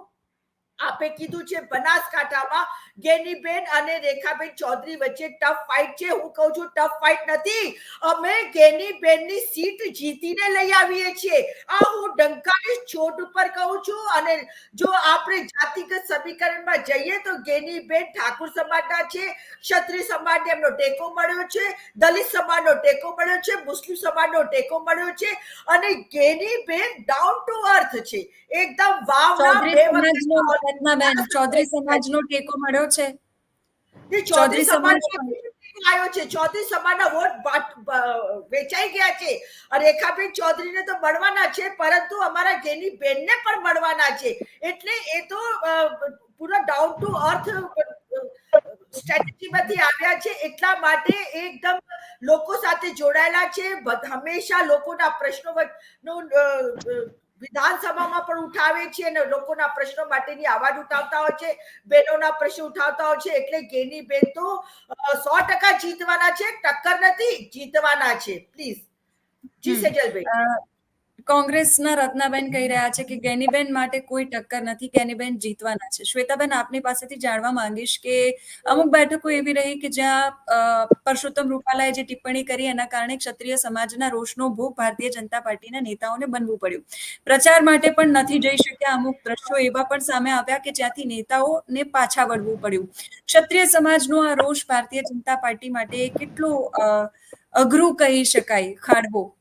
આપે કીધું છે બનાસકાંઠામાં ગેનીબેન અને રેખાબેન ચૌધરી વચ્ચે ટફ ફાઇટ છે. હું કહું છું ટફ ફાઇટ નથી, અમે ગેનીબેનની સીટ જીતીને લઈ આવીએ છીએ. આ હું ડંકાની ચોટ ઉપર કહું છું. અને જો આપણે જાતિગત સમીકરણમાં જઈએ તો ગેનીબેન ઠાકોર સમાજના છે, ક્ષત્રિય સમાજને એમનો ટેકો મળ્યો છે, દલિત સમાજનો ટેકો મળ્યો છે, મુસ્લિમ સમાજનો ટેકો મળ્યો છે, અને ગેનીબેન ડાઉન ટુ અર્થ છે, એકદમ વાવના બે વખત રત્નાબેન, ચૌધરી સમાજનો ટેકો મળ્યો છે. ચૌધરી સમાજ આવ્યો છે. ચૌધરી સમાજના વોટ વેચાઈ ગયા છે. રેખાબેન ચૌધરીને તો મળવાના છે, પરંતુ અમારા ગેનીબેનને પણ મળવાના છે. એટલે એ તો પૂરા ડાઉન ટુ અર્થ સ્ટ્રેટેજીમાંથી આવ્યા છે. એટલા માટે એકદમ લોકો સાથે જોડાયેલા છે. હંમેશા લોકોના પ્રશ્નો વિધાનસભામાં પણ ઉઠાવે છે અને લોકોના પ્રશ્નો માટેની અવાજ ઉઠાવતા હોય છે, બહેનોના પ્રશ્નો ઉઠાવતા હોય છે. એટલે ગેનીબેન તો 100% જીતવાના છે, ટક્કર નથી, જીતવાના છે. પ્લીઝ જી સેજલભાઈ. કોંગ્રેસના રત્નાબેન કહી રહ્યા છે કે ગેનીબેન માટે કોઈ ટક્કર નથી, ગેનીબેન જીતવાના છે. શ્વેતાબેન, આપની પાસેથી જાણવા માંગીશ કે અમુક બેઠકો એવી રહી કે જ્યાં પરસોત્તમ રૂપાલાએ જે ટિપ્પણી કરી એના કારણે ક્ષત્રિય સમાજના રોષનો ભોગ ભારતીય જનતા પાર્ટીના નેતાઓને બનવું પડ્યું. પ્રચાર માટે પણ નથી જઈ શક્યા. અમુક દ્રશ્યો એવા પણ સામે આવ્યા કે જ્યાંથી નેતાઓને પાછા વળવું પડ્યું. ક્ષત્રિય સમાજનો આ રોષ ભારતીય જનતા પાર્ટી માટે કેટલો અઘરું કહી શકાય ખાડવો,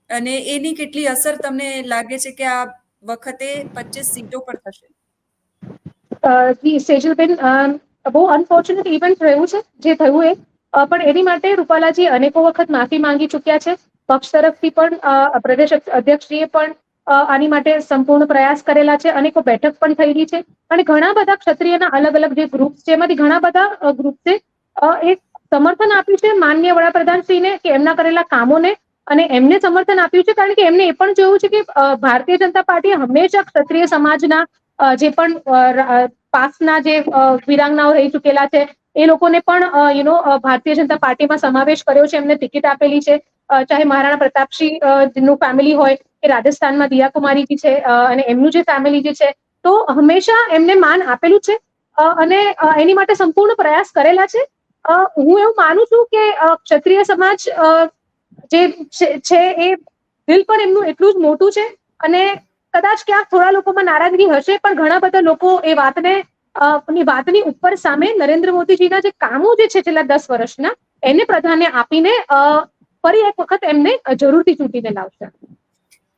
અને એની કેટલી અસર તમને લાગે છે કે આ વખતે 25 સીટો પર થશે? જી સેજલબેન, બહુ અનફોર્ચ્યુનેટ ઇવેન્ટ રહ્યું છે જે થયું એ, પણ એની માટે રૂપાલાજી અનેકો વખત માફી માંગી ચૂક્યા છે. પક્ષ તરફથી પણ પ્રદેશ અધ્યક્ષજીએ પણ આની માટે સંપૂર્ણ પ્રયાસ કરેલા છે. અનેકો બેઠક પણ થયેલી છે અને ઘણા બધા ક્ષત્રિયના અલગ અલગ જે ગ્રુપ છે એમાંથી ઘણા બધા ગ્રુપ્સે એક સમર્થન આપ્યું છે માનનીય વડાપ્રધાનશ્રીને કે એમના કરેલા કામોને, અને એમને સમર્થન આપ્યું છે કારણ કે એમને એ પણ જોયું છે કે ભારતીય જનતા પાર્ટીએ હંમેશા ક્ષત્રિય સમાજના જે પણ પાસના જે વિરાંગનાઓ રહી ચૂકેલા છે એ લોકોને પણ ભારતીય જનતા પાર્ટીમાં સમાવેશ કર્યો છે, એમને ટિકિટ આપેલી છે. ચાહે મહારાણા પ્રતાપસિંહ નું ફેમિલી હોય કે રાજસ્થાનમાં દિયા કુમારીજી છે અને એમનું જે ફેમિલી જે છે, તો હંમેશા એમને માન આપેલું છે અને એની માટે સંપૂર્ણ પ્રયાસ કરેલા છે. હું એવું માનું છું કે ક્ષત્રિય સમાજ જે છે એ દિલ પણ એમનું એટલું જ મોટું છે અને કદાચ ક્યાંક થોડા લોકોમાં નારાજગી હશે, પણ ઘણા બધા લોકો એ વાતની ઉપર સામે નરેન્દ્ર મોદીજીના જે કામો જે છે છેલ્લા 10 વર્ષના, એને પ્રાધાન્ય આપીને ફરી એક વખત એમને જરૂરથી ચૂંટીને લાવશે.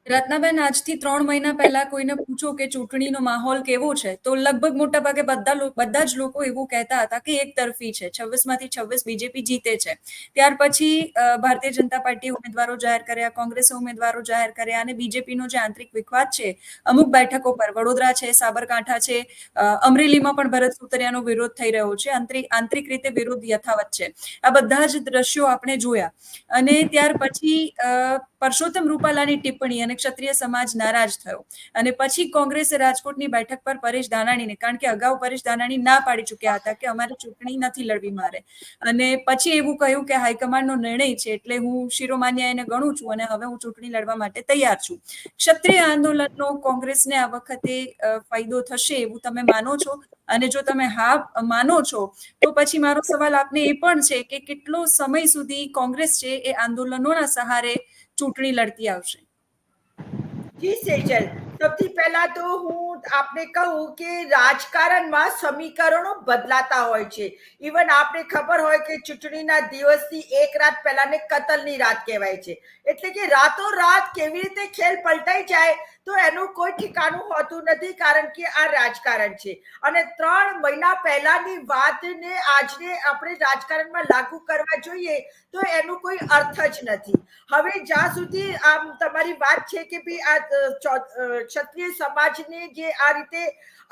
રત્નાબેન, આજથી 3 મહિના પહેલા કોઈને પૂછો કે ચૂંટણીનો માહોલ કેવો છે, તો લગભગ મોટા ભાગે બધા જ લોકો એવું કહેતા હતા કે એક તરફી છે, 26 માંથી 26 બીજેપી જીતે છે. ત્યાર પછી ભારતીય જનતા પાર્ટીએ ઉમેદવારો જાહેર કર્યા, કોંગ્રેસે ઉમેદવારો જાહેર કર્યા, અને બીજેપીનો જે આંતરિક વિખવાદ છે અમુક બેઠકો પર, વડોદરા છે, સાબરકાંઠા છે, અમરેલીમાં પણ ભરત સુતરિયાનો વિરોધ થઈ રહ્યો છે, આંતરિક રીતે વિરોધ યથાવત છે. આ બધા જ દ્રશ્યો આપણે જોયા અને ત્યાર પછી પરસોત્તમ રૂપાલાની ટિપ્પણી અને ક્ષત્રિય સમાજ નારાજ થયો અને પછી કોંગ્રેસે રાજકોટની બેઠક પર પરેશ ધાનાણીને, કારણ કે અગાઉ પરેશ ધાનાણી ના પાડી ચૂક્યા હતા કે અમારે ચૂંટણી નથી લડવી મારે, અને પછી એવું કહ્યું કે હાઈકમાન્ડનો નિર્ણય છે એટલે હું શિરોમાન્ય એને ગણું છું અને હવે હું ચૂંટણી લડવા માટે તૈયાર છું. ક્ષત્રિય આંદોલનનો કોંગ્રેસને આ વખતે ફાયદો થશે એવું તમે માનો છો? અને જો તમે હા માનો છો તો પછી મારો સવાલ આપને એ પણ છે કે કેટલો સમય સુધી કોંગ્રેસ છે એ આંદોલનોના સહારે ચૂંટણી લડતી આવશે? જી સેજલ, સૌથી પહેલા તો હું આપને કહું કે રાજકારણમાં સમીકરણો બદલાતા હોય છે. ઇવન આપને ખબર હોય કે ચૂંટણીના દિવસથી એક રાત પહેલાને કતલની રાત કહેવાય છે. એટલે કે રાતો રાત કેવી રીતે ખેલ પલટાઈ જાય તો એનું કોઈ ઠેકાણું હોતું નથી, કારણ કે આ રાજકારણ છે. અને 3 મહિના પહેલાની વાતને આજને આપણે રાજકારણમાં લાગુ કરવા જોઈએ તો એનું કોઈ અર્થ જ નથી. હવે જ્યાં સુધી આમ તમારી વાત છે કે ભાઈ આ ક્ષત્રિય સમાજને જે આ રીતે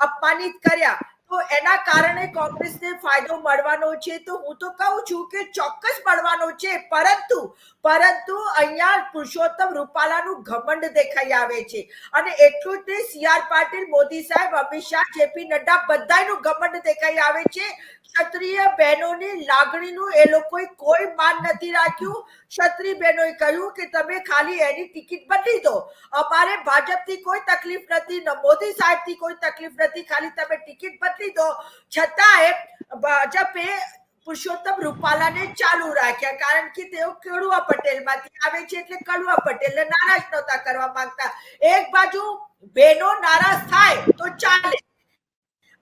અપમાનિત કર્યા, તો એના કારણે કોંગ્રેસને ફાયદો મળવાનો છે. તો હું તો કહું છું કે ચોક્કસ મળવાનો છે, પરંતુ અહીંયા પુરુષોત્તમ રૂપાલાનું ઘમંડ દેખાઈ આવે છે. અને એટલું જ નહીં, CR પાટીલ, મોદી સાહેબ, અમિત શાહ, JP નડ્ડા બધાનું ઘમંડ દેખાઈ આવે છે. ક્ષત્રિય બહેનોની લાગણીનું એ લોકોએ કોઈ માન નથી રાખ્યું. ક્ષત્રિય બહેનોએ કહ્યું કે તમે ખાલી એની ટિકિટ બદલી દો, અમારે ભાજપથી કોઈ તકલીફ નથી, મોદી સાહેબથી કોઈ તકલીફ નથી, ખાલી તમે ટિકિટ બદલી દો. છતાંય ભાજપે પુરુષોત્તમ રૂપાલાને ચાલુ રાખ્યા, કારણ કે તેઓ કડવા પટેલમાંથી આવે છે, એટલે કડવા પટેલને નારાજ નહોતા કરવા માંગતા. એક બાજુ બહેનો નારાજ થાય તો ચાલે,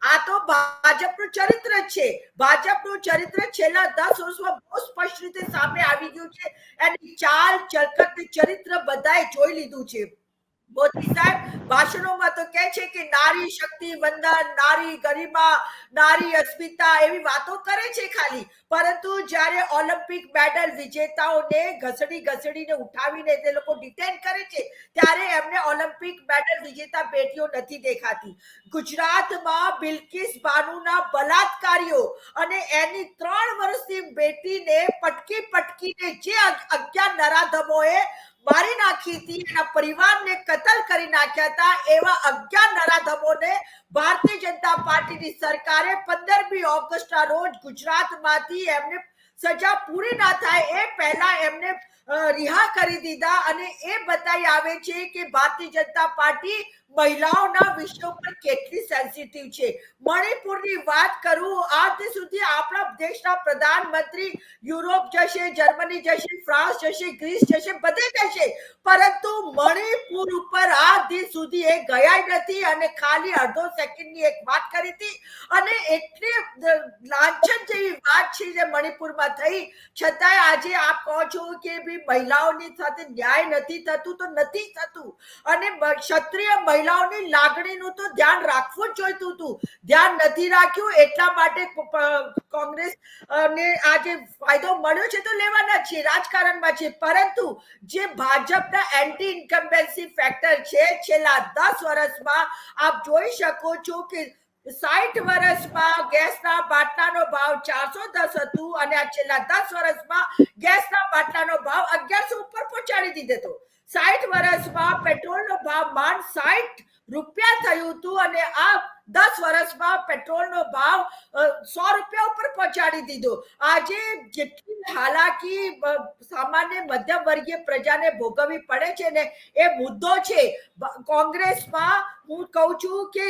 આ તો ભાજપનું ચરિત્ર છે. ભાજપનું ચરિત્ર છેલ્લા 10 વર્ષમાં બહુ સ્પષ્ટ રીતે સામે આવી ગયું છે. એની ચાલ ચલકત ચરિત્ર બધાએ જોઈ લીધું છે. મોદી સાહેબ ભાષણોમાં તો કહે છે કે નારી શક્તિ વંદન, નારી ગરિમા, નારી અસ્મિતા એવી વાતો કરે છે ખાલી, પરંતુ જ્યારે ઓલિમ્પિક મેડલ વિજેતાઓને ઘસડીને ઉઠાવીને તે લોકો ડિટેન કરે છે, ત્યારે એમને ઓલિમ્પિક મેડલ વિજેતા બેટીઓ નથી દેખાતી. ગુજરાતમાં બિલ્કિસ બાનુના બલાત્કારીઓ અને એની 3 વર્ષની બેટીને પટકીને જે 11 નરાધમોએ મારી નાખી હતી, એના પરિવારને કતલ કરી નાખ્યા હતા, એવા 11 નરાધમોને ભારતીય જનતા પાર્ટીની સરકારે 15મી ઓગસ્ટના રોજ ગુજરાતમાંથી એમને સજા પૂરી ના થાય એ પહેલા એમને રિહા કરી દીધા. અને એ બતાવી આવે છે કે ભારતીય જનતા પાર્ટી મહિલાઓના વિષયો પર કેટલી સેન્સિટિવ છે. મણિપુરની વાત કરું, આજ સુધી આપણા દેશના પ્રધાનમંત્રી યુરોપ જશે, જર્મની જશે, ફ્રાન્સ જશે, ગ્રીસ જશે, બધે જશે, પરંતુ મણિપુર ઉપર આજ દિન સુધી એ ગયા નથી. અને ખાલી અડધો સેકન્ડની એક વાત કરી હતી, અને એટલી લાંછન જેવી વાત છે જે મણિપુરમાં થઈ. છતાંય આજે આપ કહો છો કે મહિલાઓની સાથે ન્યાય નથી થતું, તો નથી થતું. અને ક્ષત્રિય મહિલાઓની લાગણીનું તો ધ્યાન રાખવું જ જોઈતું હતું, ધ્યાન નથી રાખ્યું. એટલા માટે કોંગ્રેસ ને આજે ફાયદો મળ્યો છે તો લેવાના છે, રાજકારણમાં છે, પરંતુ જે ભાજપના એન્ટી ઇન્કમ્બેન્સી ફેક્ટર છે, છેલ્લા 10 વર્ષમાં આપ જોઈ શકો છો કે 60 વર્ષમાં ગેસના બાટલાનો ભાવ 410 હતું, અને આ છેલ્લા 10 વર્ષમાં ગેસના બાટલાનો ભાવ 1100 ઉપર પહોંચાડી દીધો હતો. 60 વર્ષમાં પેટ્રોલનો ભાવ માંડ 60 રૂપિયા થયું હતું, અને આ 10 વર્ષમાં પેટ્રોલનો ભાવ 100 રૂપિયા ઉપર પહોંચાડી દીધો. આજે જેટલી હાલાકી સામાન્ય મધ્યમ વર્ગીય પ્રજાને ભોગવવી પડે છે ને, એ મુદ્દો છે. કોંગ્રેસમાં હું કહું છું કે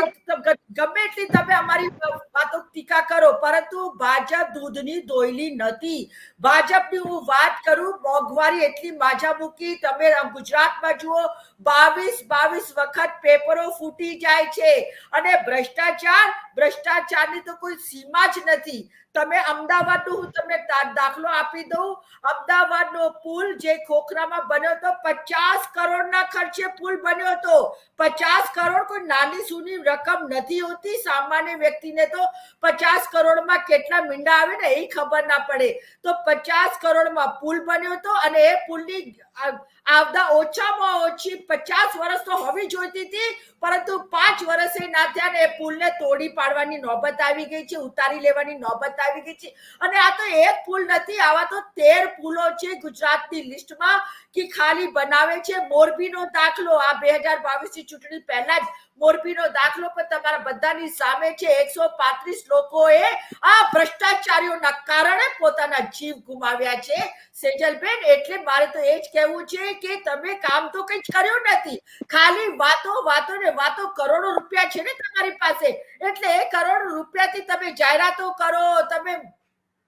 ગમે એટલી તમે અમારી વાતો ટીકા કરો, પરંતુ ભાજપ દૂધની દોયલી નથી. ભાજપની હું વાત કરું, મોંઘવારી એટલી માજા મૂકી, તમે ગુજરાતમાં જુઓ 22 વખત પેપરો ફૂટી જાય છે. અને ભ્રષ્ટાચારની તો કોઈ સીમા જ નથી. તમે અમદાવાદનો હું તમને દાખલો આપી દઉં. અમદાવાદનો પુલ જે ખોખરામાં બન્યો હતો, 50 કરોડના ખર્ચે પુલ બન્યો હતો. 50 કરોડ કોઈ નાની સૂની રકમ નથી હોતી. સામાન્ય વ્યક્તિને તો 50 કરોડમાં કેટલા મીંડા આવે ને એ ખબર ના પડે. તો 50 કરોડમાં પુલ બન્યો હતો, અને એ પુલની આવતા ઓછામાં ઓછી 50 વર્ષ તો હોવી જોઈતી હતી, પરંતુ 5 વર્ષે ના થયા ને એ પુલને તોડી પાડવાની નોબત આવી ગઈ છે, ઉતારી લેવાની નોબત આવી ગઈ છે. અને આ તો એક પુલ નથી, આવા તો 13 પુલો છે ગુજરાતની લિસ્ટમાં કે ખાલી બનાવે છે. મોરબીનો દાખલો, આ 2022 ની ચૂંટણી પહેલા જ મોરબીનો દાખલો પણ તમારા બધાની સામે છે. 135 લોકોએ આ ભ્રષ્ટાચારીઓના કારણે પોતાના જીવ ગુમાવ્યા છે. સેજલબેન, એટલે મારે તો એ જ કહેવું છે કે તમે કામ તો કંઈ કર્યું નથી, ખાલી વાતો ને વાતો. કરોડો રૂપિયા છે ને તમારી પાસે, એટલે એ કરોડ રૂપિયાથી તમે જાહેરાતો કરો, તમે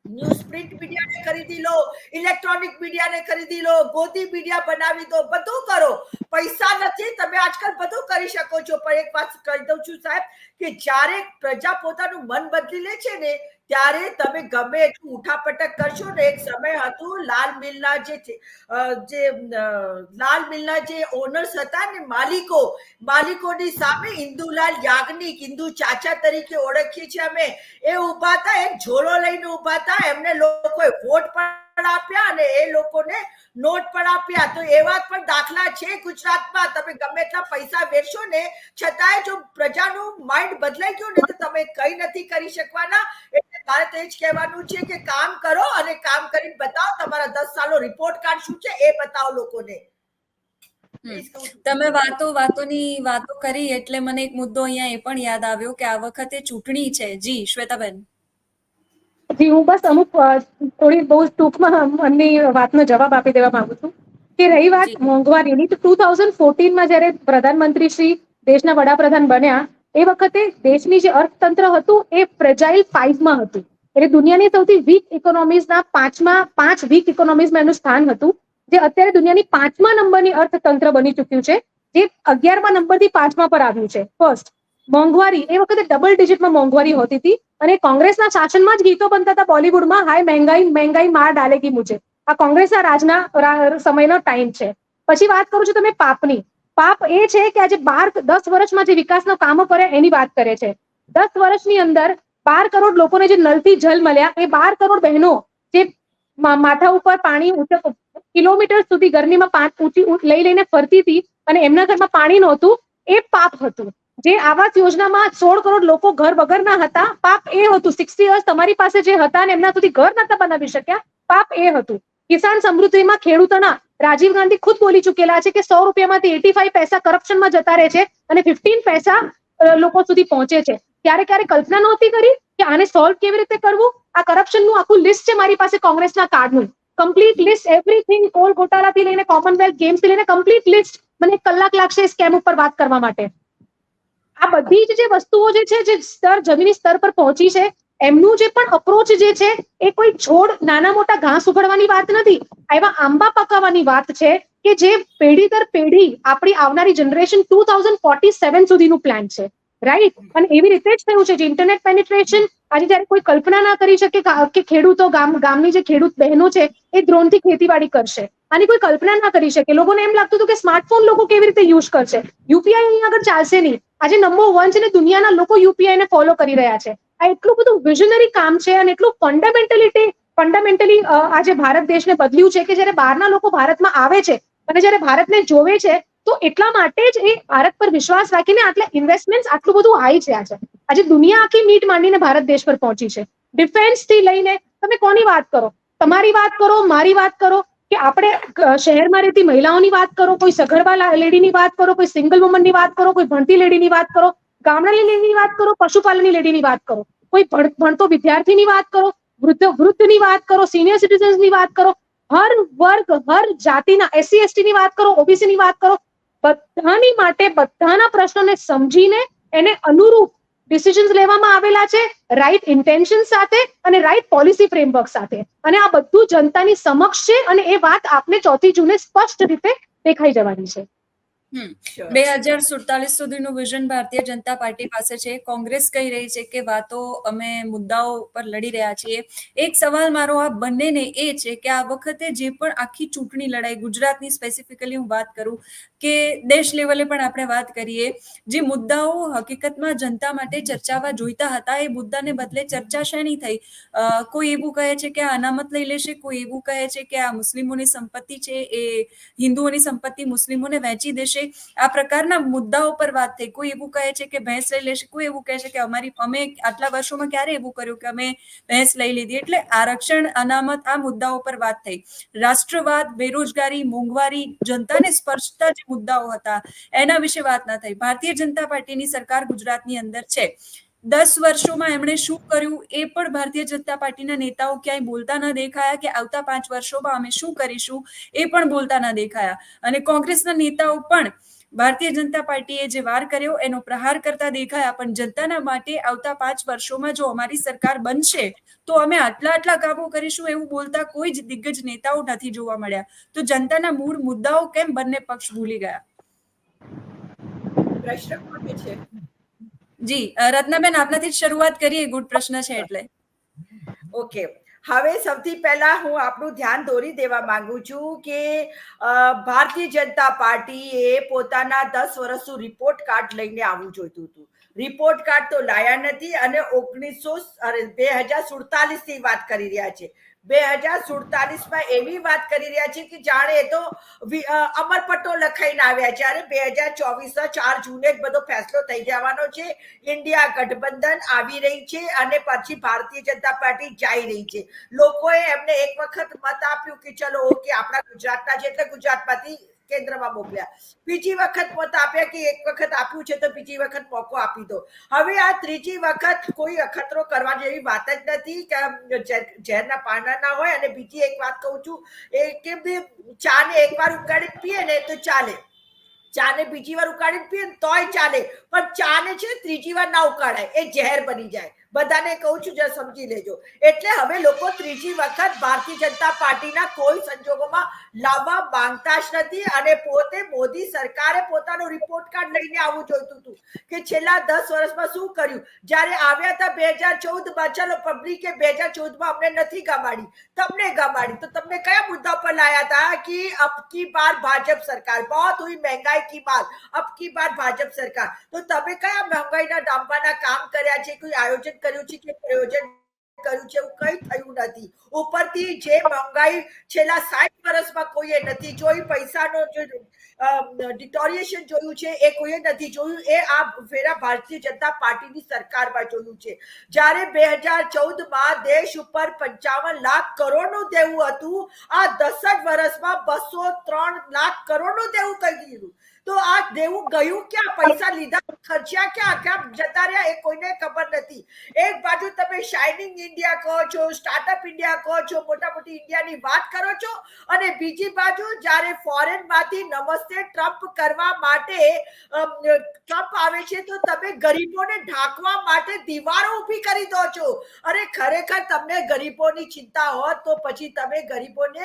ન્યૂઝ પ્રિન્ટ મીડિયાને ખરીદી લો, ઇલેક્ટ્રોનિક મીડિયાને ખરીદી લો, ગોદી મીડિયા બનાવી દો, બધું કરો. પૈસા નથી, તમે આજકાલ બધું કરી શકો છો. પણ એક વાત કહી દઉં છું સાહેબ, કે જ્યારે પ્રજા પોતાનું મન બદલી લે છે ને, ત્યારે તમે ગમે એટલું ઉઠાપટક કરશો ને. એક સમય હતું લાલ મિલના જે ઓનર્સ હતા ને, માલિકોની સામે ઇન્દુલાલ યાજ્ઞિક, ઇન્દુ ચાચા તરીકે ઓળખીએ છીએ અમે, એ ઉભા હતા, એક ઝોલો લઈને ઉભા હતા. એમને લોકોએ વોટ પણ પણ આપ્યા અને એ લોકોને નોટ પણ આપ્યા. તો એવા પણ દાખલા છે ગુજરાતમાં. તમે ગમે એટલા પૈસા વેચશો ને, છતાંય જો પ્રજાનું માઇન્ડ બદલાઈ ગયું ને તો તમે કઈ નથી કરી શકવાના. એટલે મારે તો એ જ કહેવાનું છે કે કામ કરો અને કામ કરીને બતાવો. તમારા 10 સાલનો રિપોર્ટ કાર્ડ શું છે એ બતાવો લોકોને. તમે વાતો કરી એટલે મને એક મુદ્દો અહીંયા એ પણ યાદ આવ્યો કે આ વખતે ચૂંટણી છે. જી શ્વેતાબેન. જી, હું બસ અમુક થોડી બહુ ટૂંકમાં મનની વાતનો જવાબ આપી દેવા માંગુ છું કે રહી વાત મોંઘવારીની, તો 2014માં જયારે પ્રધાનમંત્રી શ્રી દેશના વડાપ્રધાન બન્યા એ વખતે દેશની જે અર્થતંત્ર હતું એ ફ્રેજાઇલ 5માં હતું. એટલે દુનિયાની સૌથી વીક ઇકોનોમીઝના પાંચ વીક ઇકોનોમીઝમાં એનું સ્થાન હતું, જે અત્યારે દુનિયાની 5મા નંબરની અર્થતંત્ર બની ચૂક્યું છે, જે 11મા નંબરથી 5મા પર આવ્યું છે. ફર્સ્ટ, મોંઘવારી એ વખતે ડબલ ડિજિટમાં મોંઘવારી હોતી હતી અને કોંગ્રેસના શાસનમાં જ ગીતો બનતા હતા બોલિવૂડમાં, હાય મહેંગાઈ મહેંગાઈ માર ડાલેગી મુજે. આ કોંગ્રેસના રાજના સમયનો ટાઈમ છે. પછી વાત કરું છું તમે પાપની. પાપ એ છે કે આજે 10 વર્ષમાં જે વિકાસના કામો કરે એની વાત કરે છે. 10 વર્ષની અંદર 12 કરોડ લોકોને જે નલથી જલ મળ્યા, એ 12 કરોડ બહેનો જે માથા ઉપર પાણી કિલોમીટર સુધી ગરમીમાં લઈ લઈને ફરતી હતી અને એમના ઘરમાં પાણી નહોતું, એ પાપ હતું. જે આવાસ યોજનામાં 16 કરોડ લોકો ઘર વગરના હતા, પાપ એ હતું. 60 યર્સ તમારી પાસે જે હતા ને એમના સુધી ઘર નતા બનાવી શક્યા, પાપ એ હતું. કિસાન સમૃદ્ધિમાં ખેડૂતોના રાજીવ ગાંધી ખુદ બોલી ચૂકેલા છે કે 100 રૂપિયામાંથી 85 પૈસા કરપ્શનમાં જતા રહે છે અને 15 પૈસા લોકો સુધી પહોંચે છે. ક્યારે કલ્પના નહોતી કરી કે આને સોલ્વ કેવી રીતે કરવું. આ કરપ્શનનું આખું લિસ્ટ છે મારી પાસે કોંગ્રેસના કાર્ડનું, કમ્પ્લીટ લિસ્ટ, એવરીથિંગ, કોલ ગોટાળાથી લઈને કોમનવેલ્થ ગેમ્સથી લઈને કમ્પ્લીટ લિસ્ટ. મને 1 કલાક લાગશે સ્કેમ ઉપર વાત કરવા માટે. આ બધી જ જે વસ્તુઓ જે છે, જે જમીની સ્તર પર પહોંચી છે, એમનું જે પણ અપ્રોચ જે છે એ કોઈ છોડ નાના મોટા ઘાસ ઉગાડવાની વાત નથી, એવા આંબા પકાવવાની વાત છે કે જે પેઢી દર પેઢી આપણી આવનારી જનરેશન 2047 સુધીનું પ્લાન છે, રાઈટ. અને એવી રીતે જ થયું છે. જે ઇન્ટરનેટ પેનિટ્રેશન આજે જયારે કોઈ કલ્પના ના કરી શકે કે ખેડૂતો ગામની જે ખેડૂત બહેનો છે એ ડ્રોનથી ખેતીવાડી કરશે, આની કોઈ કલ્પના ના કરી શકે. લોકોને એમ લાગતું હતું કે સ્માર્ટફોન લોકો કેવી રીતે યુઝ કરશે, યુપીઆઈ અહીં આગળ ચાલશે નહીં. આજે નંબર 1 છે ને દુનિયાના લોકો યુપીઆઈ ને ફોલો કરી રહ્યા છે. આ એટલું બધું વિઝનરી કામ છે અને એટલું ફંડામેન્ટલી આજે ભારત દેશને બદલ્યું છે કે જયારે બહારના લોકો ભારતમાં આવે છે અને જયારે ભારતને જોવે છે તો એટલા માટે જ એ ભારત પર વિશ્વાસ રાખીને આટલા ઇન્વેસ્ટમેન્ટ આટલું બધું હાઈ છે. આજે દુનિયા આખી મીટ માંડીને ભારત દેશ પર પહોંચી છે. ડિફેન્સ થી લઈને તમે કોની વાત કરો, તમારી વાત કરો, મારી વાત કરો, કે આપણે શહેરમાં રહેતી મહિલાઓની વાત કરો, કોઈ સગર્ભા લેડીની વાત કરો, કોઈ સિંગલ વુમનની વાત કરો, કોઈ ભણતી લેડીની વાત કરો, ગામડાની લેડીની વાત કરો, પશુપાલનની લેડીની વાત કરો, કોઈ ભણતો વિદ્યાર્થીની વાત કરો, વૃદ્ધની વાત કરો, સિનિયર સિટીઝન્સની વાત કરો, હર વર્ગ, હર જાતિના, SC ST ની વાત કરો, OBC ની વાત કરો, બધાની માટે બધાના પ્રશ્નોને સમજીને એને અનુરૂપ ડિસિઝન્સ લેવામાં આવેલા છે, રાઈટ ઇન્ટેન્શન સાથે અને રાઈટ પોલિસી ફ્રેમવર્ક સાથે. અને આ બધું જનતાની સમક્ષ છે અને એ વાત આપને 4 જૂને સ્પષ્ટ રીતે દેખાઈ જવાની છે. 2047 સુધીનું વિઝન ભારતીય જનતા પાર્ટી પાસે છે. કોંગ્રેસ કહી રહી છે કે વાતો અમે મુદ્દાઓ પર લડી રહ્યા છીએ. એક સવાલ મારો આ બંનેને એ છે કે આ વખતે જે પણ આખી ચૂંટણી લડાઈ, ગુજરાતની સ્પેસિફિકલી હું વાત કરું કે દેશ લેવલે પણ આપણે વાત કરીએ, જે મુદ્દાઓ હકીકતમાં જનતા માટે ચર્ચાવા જોઈતા હતા એ મુદ્દાને બદલે ચર્ચા શેની થઈ. કોઈ એવું કહે છે કે આ અનામત લઈ લેશે, કોઈ એવું કહે છે કે આ મુસ્લિમોની સંપત્તિ છે એ હિન્દુઓની સંપત્તિ મુસ્લિમોને વહેંચી દેશે. આ પ્રકારના મુદ્દાઓ પર વાત થઈ. કોઈ એવું કહે છે કે ભેંસ લઈ લેશે, કોઈ એવું કહે છે કે અમે આટલા વર્ષોમાં ક્યારે એવું કર્યું કે અમે ભેંસ લઈ લીધી. એટલે આરક્ષણ, અનામત, આ મુદ્દાઓ પર વાત થઈ. રાષ્ટ્રવાદ, બેરોજગારી, મોંઘવારી, જનતાને સ્પર્શતા જે મુદ્દાઓ હતા એના વિશે વાત ના થઈ. ભારતીય જનતા પાર્ટીની સરકાર ગુજરાતની અંદર છે. 10 વર્ષોમાં એમણે શું કર્યું એ પણ ભારતીય જનતા પાર્ટીના નેતાઓ ક્યાંય બોલતા ન દેખાયા, કે આવતા 5 વર્ષોમાં અમે શું કરીશું એ પણ બોલતા ન દેખાયા. અને કોંગ્રેસના નેતાઓ પણ ભારતીય જનતા પાર્ટીએ જે વાર કર્યો એનો પ્રહાર કરતા દેખાયા, પણ જનતાના માટે આવતા 5 વર્ષોમાં જો અમારી સરકાર બનશે તો અમે આટલા કામો કરીશું એવું બોલતા કોઈ જ દિગ્ગજ નેતાઓ નથી જોવા મળ્યા. તો જનતાના મૂળ મુદ્દાઓ કેમ બંને પક્ષ ભૂલી ગયા? પ્રશ્ન કોને છે? જી રત્નાબેન, આપનાથી જ શરૂઆત કરીએ. ગુડ પ્રશ્ન છે એટલે. ઓકે, હવે સૌથી પહેલા હું આપણું ધ્યાન દોરી દેવા માંગુ છું કે ભારતીય જનતા પાર્ટી એ પોતાના 10 વર્ષનું રિપોર્ટ કાર્ડ લઈને આવવું જોઈતું હતું. રિપોર્ટ કાર્ડ તો લાયા નથી અને 2047 ની વાત કરી રહ્યા છે. 2047 એવી વાત કરી રહ્યા છે કે જાણે એ તો અમરપટ્ટો લખાઈને આવ્યા છે. અને 2024 4 જૂને જ બધો ફેસલો થઈ જવાનો છે. ઇન્ડિયા ગઠબંધન આવી રહી છે અને પછી ભારતીય જનતા પાર્ટી જઈ રહી છે. લોકોએ એમને એક વખત મત આપ્યું કે ચલો ઓકે આપણા ગુજરાતના છે એટલે ગુજરાતમાંથી કેન્દ્રમાં મોકલ્યા. બીજી વખત મત આપ્યા કે એક વખત આપ્યું છે તો બીજી વખત મોકો આપી દો. હવે આ ત્રીજી વખત કોઈ અખતરો કરવા જેવી વાત જ નથી કે ઝેરના પાના ના હોય. અને બીજી એક વાત કહું છું એ કે ચા ને એકવાર ઉકાળી પીએ ને તો ચાલે, ચા ને બીજી વાર ઉકાળીને પીએ ને તોય ચાલે, પણ ચા ને છે ત્રીજી વાર ના ઉકાળાય, એ ઝેર બની જાય. બધાને કહું છું જરા સમજી લેજો. એટલે હવે લોકો ત્રીજી વખત ભારતીય જનતા પાર્ટીના કોઈ સંજોગોમાં લાવવા માંગતા જ નથી. અને પોતે મોદી સરકારે પોતાનો રિપોર્ટ કાર્ડ લઈને આવવું જોઈતું હતું કે છેલ્લા 10 વર્ષમાં શું કર્યું. જ્યારે આવ્યા હતા 2014માં, ચલો પબ્લિકે 2014માં અમને નથી ગમાડી, તમને ગમાડી, તો તમને કયા મુદ્દા પર લાયા હતા કે અબ કી બાર ભાજપ સરકાર, बहुत हुई महंगाई की बात, अब की बार भाजप सरकार. તો તમે કયા મહેંગાઈના ડામવાના કામ કર્યા છે, કોઈ આયોજન કર્યું છે કે પ્રયોજન કર્યું છે? એવું કઈ થયું નથી. ઉપરથી જે મહેંગાઈ છેલ્લા 60 વર્ષમાં કોઈએ નથી જોઈ, પૈસાનો જે ડિટોરિએશન જોયું છે એ કોઈએ નથી જોયું. એ આ ફેરા ભારતીય જનતા પાર્ટીની સરકારમાં જોયું છે. જ્યારે 2014માં દેશ ઉપર 55 લાખ કરોડનું દેવું હતું, આ 10 જ વર્ષમાં 203 લાખ કરોડનું દેવું કરી દીધું. તો આ દેવું ગયું ક્યાં? પૈસા લીધા ખર્ચ્યા ક્યાં જતા રહ્યા એ કોઈને ખબર નથી. એક બાજુ તમે શાઇનિંગ ઇન્ડિયા કહો છો, સ્ટાર્ટઅપ ઇન્ડિયા કહો છો, મોટા મોટી ઇન્ડિયાની વાત કરો છો, અને બીજી બાજુ જ્યારે ફોરેનમાંથી નમસ્તે ટ્રમ્પ કરવા માટે ટ્રમ્પ આવે છે તો તમે ગરીબોને ઢાંકવા માટે દીવારો ઊભી કરી દો છો. અરે ખરેખર તમને ગરીબોની ચિંતા હોત તો પછી તમે ગરીબોને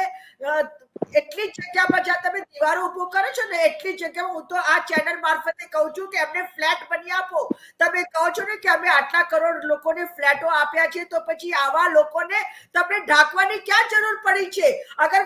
એટલી જગ્યામાં જ્યાં તમે દીવારો ઉભો કરો છો ને એટલી જગ્યામાં હું તો આ ચેનલ મારફતે કહું છું કે એમને ફ્લેટ બની આપો. તમે કહો છો ને કે અમે આટલા કરોડ લોકોને ફ્લેટો આપ્યા છે, તો પછી આવા લોકોને તમને ઢાંકવાની ક્યાં જરૂર પડી છે? અગર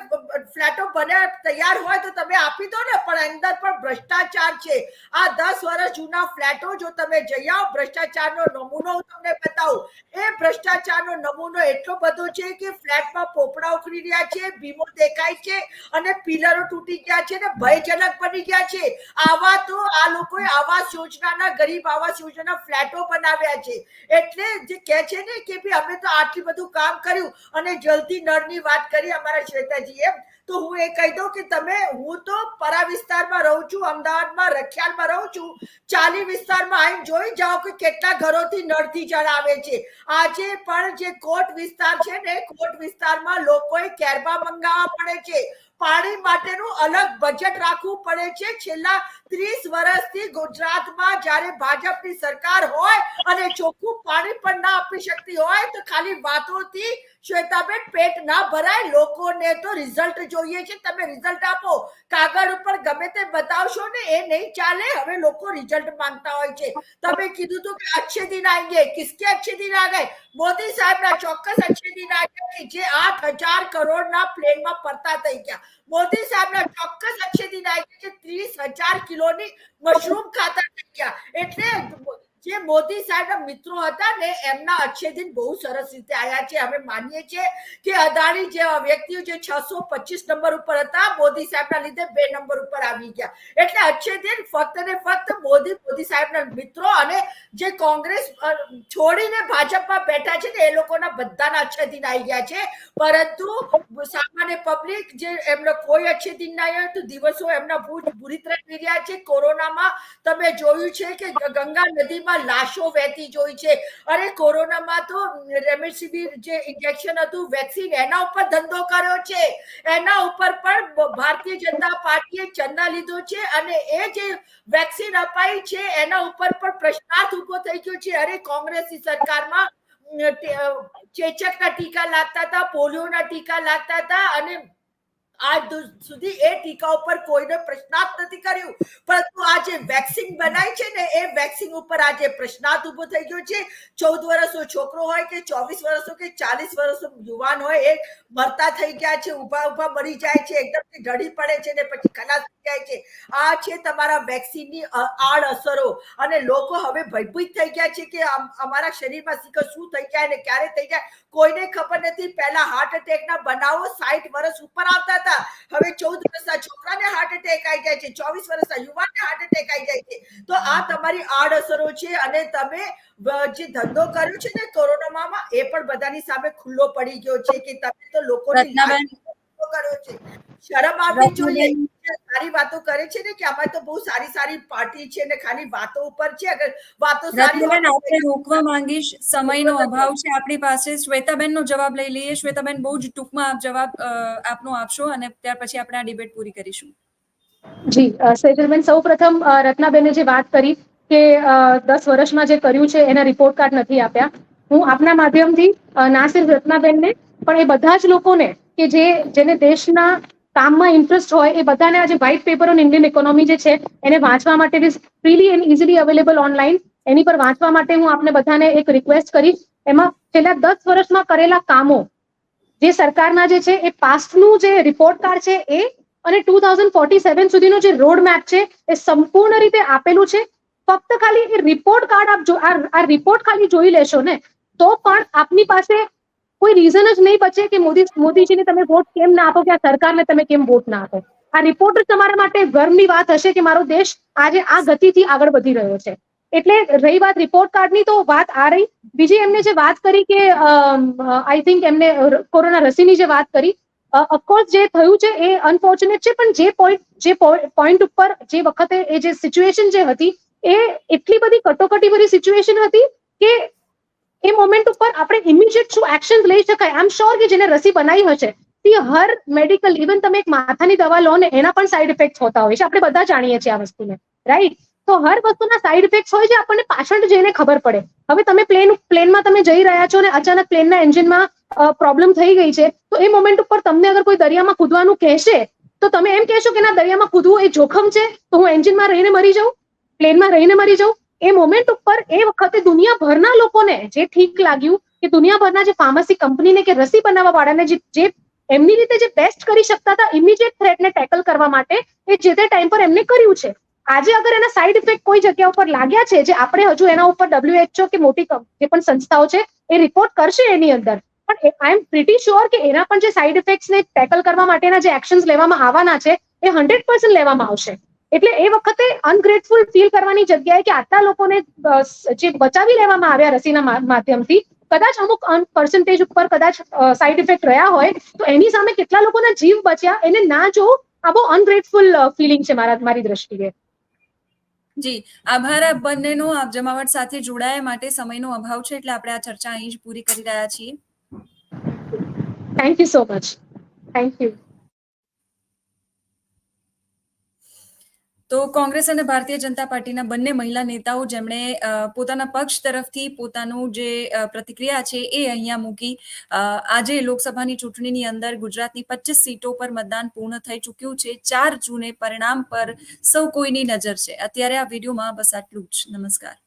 ફ્લેટો બન્યા તૈયાર હોય તો તમે આપી દો ને, પણ અંદર પણ ભ્રષ્ટાચાર છે. આ 10 વર્ષ જૂના ફ્લેટો જો તમે જઈ આવો, ભ્રષ્ટાચારનો નમૂનો હું તમને બતાવું. એ ભ્રષ્ટાચારનો નમૂનો એટલો બધો છે કે ફ્લેટમાં પોપડા ઉખડી રહ્યા છે, ભીમો દેખાય છે અને પિલરો તૂટી ગયા છે ને ભયજનક બની ગયા છે. આવા તો આ લોકોએ આવાસ યોજનાના, ગરીબ આવાસ યોજના ફ્લેટો બનાવ્યા છે. એટલે જે કહે છે ને કે ભાઈ અમે તો આટલું બધું કામ કર્યું અને જલ્દી નળની વાત કરી અમારા શ્વેતાજીએ, તો હું એ કહી દઉં કે હું તો પરા વિસ્તારમાં રહું છું, અમદાવાદમાં રખિયાલમાં રહું છું. ચાલી વિસ્તારમાં આવીને જોઈ જાઓ કે કેટલા ઘરોથી નળથી જળ આવે છે. આજે પણ જે કોટ વિસ્તાર છે ને, કોટ વિસ્તારમાં લોકોએ કેરબા મંગાવવા પડે છે. પાણી માટેનું અલગ બજેટ રાખવું પડે છે. છેલ્લા 30 વર્ષથી ગુજરાતમાં જ્યારે ભાજપની સરકાર હોય અને ચોખ્ખું પાણી પણ ના આપી શકતી હોય તો ખાલી વાતોથી શ્વેતાબેન પેટ ના ભરાય. લોકોને તો રિઝલ્ટ જોઈએ છે. તમે રિઝલ્ટ આપો, કાગળ ઉપર ગમે તે બતાવશો ને એ નહીં ચાલે. હવે લોકો રિઝલ્ટ માંગતા હોય છે. તમે કીધું હતું કે અચ્છે દિન આएंगे, કિસકે અચ્છે દિન આ ગए? મોદી સાહેબના ચોક્કસ અચ્છે દિન આ ગયા કે જે 8,000 કરોડના પ્લેનમાં પડતા થઈ ગયા. મોદી સાહેબના ચોક્કસ અચ્છે દિન આ ગયા કે 30,000 કિલોની મશરૂમ ખાતા થઈ ગયા. એટલે જે મોદી સાહેબના મિત્રો હતા ને એમના અચ્છે દિન બહુ સરસ રીતે આવ્યા છે. અમે માનીએ છીએ કે અદાણી જેવા વ્યક્તિઓ જે 625 નંબર ઉપર હતા, મોદી સાહેબના લીધે 2 નંબર ઉપર આવી ગયા. એટલે અચ્છે દિન ફક્ત ને ફક્ત મોદી સાહેબના મિત્રો અને જે કોંગ્રેસ છોડીને ભાજપમાં બેઠા છે ને એ લોકોના બધાના અચ્છે દિન આવી ગયા છે. પરંતુ સામાન્ય પબ્લિક જે એમનો કોઈ અચ્છે દિન ના આવ્યો તો દિવસો એમના બુરી તરફ રહ્યા છે. કોરોનામાં તમે જોયું છે કે ગંગા નદીમાં લાશો વહેતી જોઈ છે. અરે કોરોનામાં તો રેમડેસિવિર જે ઇન્જેક્શન હતું, વેક્સિન, એના ઉપર ધંધો કર્યો છે. એના ઉપર પણ ભારતીય જનતા પાર્ટીએ ચંદા લીધો છે અને એ જે વેક્સિન અપાઈ છે એના ઉપર પણ પ્રશ્નાર્થ ઉભો થઈ ગયો છે. અરે કોંગ્રેસની સરકારમાં ચેચકના ટીકા લાગતા હતા, પોલિયોના ટીકા લાગતા હતા અને આજ સુધી એ ટીકા ઉપર કોઈને પ્રશ્નાર્થ નથી કર્યું, પરંતુ આ જે વેક્સિન બનાવી છે ને એ વેક્સિન ઉપર આજે પ્રશ્નાર્થ ઉભો થઈ ગયો છે. 14 વર્ષનો છોકરો હોય કે 24 વર્ષનો કે 40 વર્ષનો યુવાન હોય, એ મરતા થઈ ગયા છે, ઉભા મરી જાય છે, એકદમ ઢળી પડે છે ને પછી ખલાસ થઈ જાય છે. આ છે તમારા વેક્સિનની આડ અસરો, અને લોકો હવે ભયભીત થઈ ગયા છે કે અમારા શરીરમાં શું થઈ જાય ને ક્યારે થઈ જાય કોઈને ખબર નથી. પહેલા હાર્ટ એટેકના બનાવો 60 વર્ષ ઉપર આવતા હતા, હવે 14 વર્ષના છોકરાને હાર્ટ એટેક આવી જાય છે, 24 વર્ષના યુવાનને હાર્ટ એટેક આવી જાય છે. તો આ તમારી આડઅસરો છે, અને તમે જે ધંધો કર્યો છે ને કોરોનામાં, એ પણ બધાની સામે ખુલ્લો પડી ગયો છે કે તમે તો લોકોની રત્નાબેન કર્યો છે. શરમ આવવી જોઈએ. રત્નાબેન સારી વાતો કરે છે ને કે આમાં તો બહુ સારી પાર્ટી છે ને ખાલી વાતો ઉપર છે. અગર વાતો સારી રત્નાબેન હોય આપણે રોકવા માંગીશ, સમયનો અભાવ છે આપણી પાસે. શ્વેતાબેનનો જવાબ લઈ લઈએ. શ્વેતાબેન, બહુ જ ટૂંકમાં આપ જવાબ આપનો આપશો અને ત્યાર પછી આપણે આ ડિબેટ પૂરી કરીશું. જી સેજલબેન, સૌ પ્રથમ રત્નાબેને જે વાત કરી કે 10 વર્ષમાં જે કર્યું છે એના રિપોર્ટ કાર્ડ નથી આપ્યા, હું આપના માધ્યમથી ના સિર્ફ રત્નાબેનને પણ એ બધા જ લોકોને કે જેને દેશના કામમાં ઇન્ટરેસ્ટ હોય એ બધાને આજે white paper on Indian economy જે છે એને વાંચવા માટે is freely and easily available online, એની પર વાંચવા માટે હું આપને બધાને એક રિક્વેસ્ટ કરીશ. એમાં છેલ્લા 10 વર્ષમાં કરેલા કામો જે સરકારના જે છે એ પાસ્ટનું જે રિપોર્ટ કાર્ડ છે એ અને 2047 સુધીનો જે રોડ મેપ છે એ સંપૂર્ણ રીતે આપેલું છે. ફક્ત ખાલી એ રિપોર્ટ કાર્ડ આ રિપોર્ટ ખાલી જોઈ લેશો ને તો પણ આપની પાસે કોઈ રીઝન જ નહીં બચે કે મોદીજીને તમે વોટ કેમ ના આપો કે આ સરકારને તમે કેમ વોટ ના આપો. આ રિપોર્ટ જ તમારા માટે ગર્વની વાત હશે કે મારો દેશ આજે આ ગતિથી આગળ વધી રહ્યો છે. એટલે રહી વાત રિપોર્ટ કાર્ડની, તો વાત આ રહી. બીજી એમને જે વાત કરી કે આઈ થિંક એમને કોરોના રસીની જે વાત કરી, ઓફકોર્સ જે થયું છે એ અનફોર્ચ્યુનેટ છે, પણ જે પોઈન્ટ ઉપર જે વખતે એ જે સિચ્યુએશન જે હતી એ એટલી બધી કટોકટીભરી સિચ્યુએશન હતી કે એ મોમેન્ટ ઉપર આપણે ઇમિડિયેટ શું એક્શન લઈ શકાય. આઈ એમ શ્યોર કે જેને રસી બનાવી હશે તે હર મેડિકલ, ઇવન તમે એક માથાની દવા લો ને એના પણ સાઈડ ઇફેક્ટ હોતા હોય છે, આપણે બધા જાણીએ છીએ આ વસ્તુને, રાઈટ? તો હર વસ્તુના સાઈડ ઇફેક્ટ હોય છે, આપણને પાછળ જઈને ખબર પડે. હવે તમે પ્લેનમાં તમે જઈ રહ્યા છો ને અચાનક પ્લેનના એન્જિનમાં પ્રોબ્લેમ થઈ ગઈ છે, તો એ મોમેન્ટ ઉપર તમને અગર કોઈ દરિયામાં કૂદવાનું કહેશે તો તમે એમ કહેશો કે ના, દરિયામાં કૂદવું એ જોખમ છે, તો હું એન્જિનમાં રહીને મરી જાઉં, પ્લેનમાં રહીને મરી જાઉં. એ મોમેન્ટ ઉપર એ વખતે દુનિયાભરના લોકોને જે ઠીક લાગ્યું કે દુનિયાભરના જે ફાર્મસી કંપનીને કે રસી બનાવવા વાળાને જે એમની રીતે જે બેસ્ટ કરી શકતા હતા ઇમિડિયેટ થ્રેટને ટેકલ કરવા માટે, એ જે તે ટાઈમ પર એમને કર્યું છે. આજે અગર એના સાઈડ ઇફેક્ટ કોઈ જગ્યા ઉપર લાગ્યા છે, જે આપણે હજુ એના ઉપર WHO કે મોટી જે પણ સંસ્થાઓ છે એ રિપોર્ટ કરશે એની અંદર, પણ આઈ એમ પ્રીટી શ્યોર કે એના પણ જે સાઈડ ઇફેક્ટ્સને ટેકલ કરવા માટેના જે એક્શન્સ લેવામાં આવવાના છે એ 100% લેવામાં આવશે. એટલે એ વખતે અનગ્રેટફુલ ફીલ કરવાની જગ્યાએ કે આટલા લોકોને જે બચાવી લેવામાં આવ્યા રસીના માધ્યમથી, કદાચ અમુક પર્સન્ટેજ ઉપર કદાચ સાઈડ ઇફેક્ટ રહ્યા હોય તો એની સામે કેટલા લોકોના જીવ બચ્યા એને ના જોવું, આ બહુ અનગ્રેટફુલ ફિલિંગ છે મારી દ્રષ્ટિએ. જી, આભાર આપ બંનેનો. આપ જમાવટ સાથે જોડાયા માટે. સમયનો અભાવ છે એટલે આપણે આ ચર્ચા અહીં જ પૂરી કરી રહ્યા છીએ. Thank you so much. Thank you. તો કોંગ્રેસ અને ભારતીય જનતા પાર્ટીના બંને મહિલા નેતાઓ જેમણે પોતાના પક્ષ તરફથી પોતાનું જે પ્રતિક્રિયા છે એ અહીંયા મૂકી. આજે લોકસભાની ચૂંટણીની અંદર ગુજરાતની 25 સીટો પર મતદાન પૂર્ણ થઈ ચૂક્યું છે. 4 જૂને પરિણામ પર સૌ કોઈની નજર છે. અત્યારે આ વિડીયોમાં બસ આટલું જ. નમસ્કાર.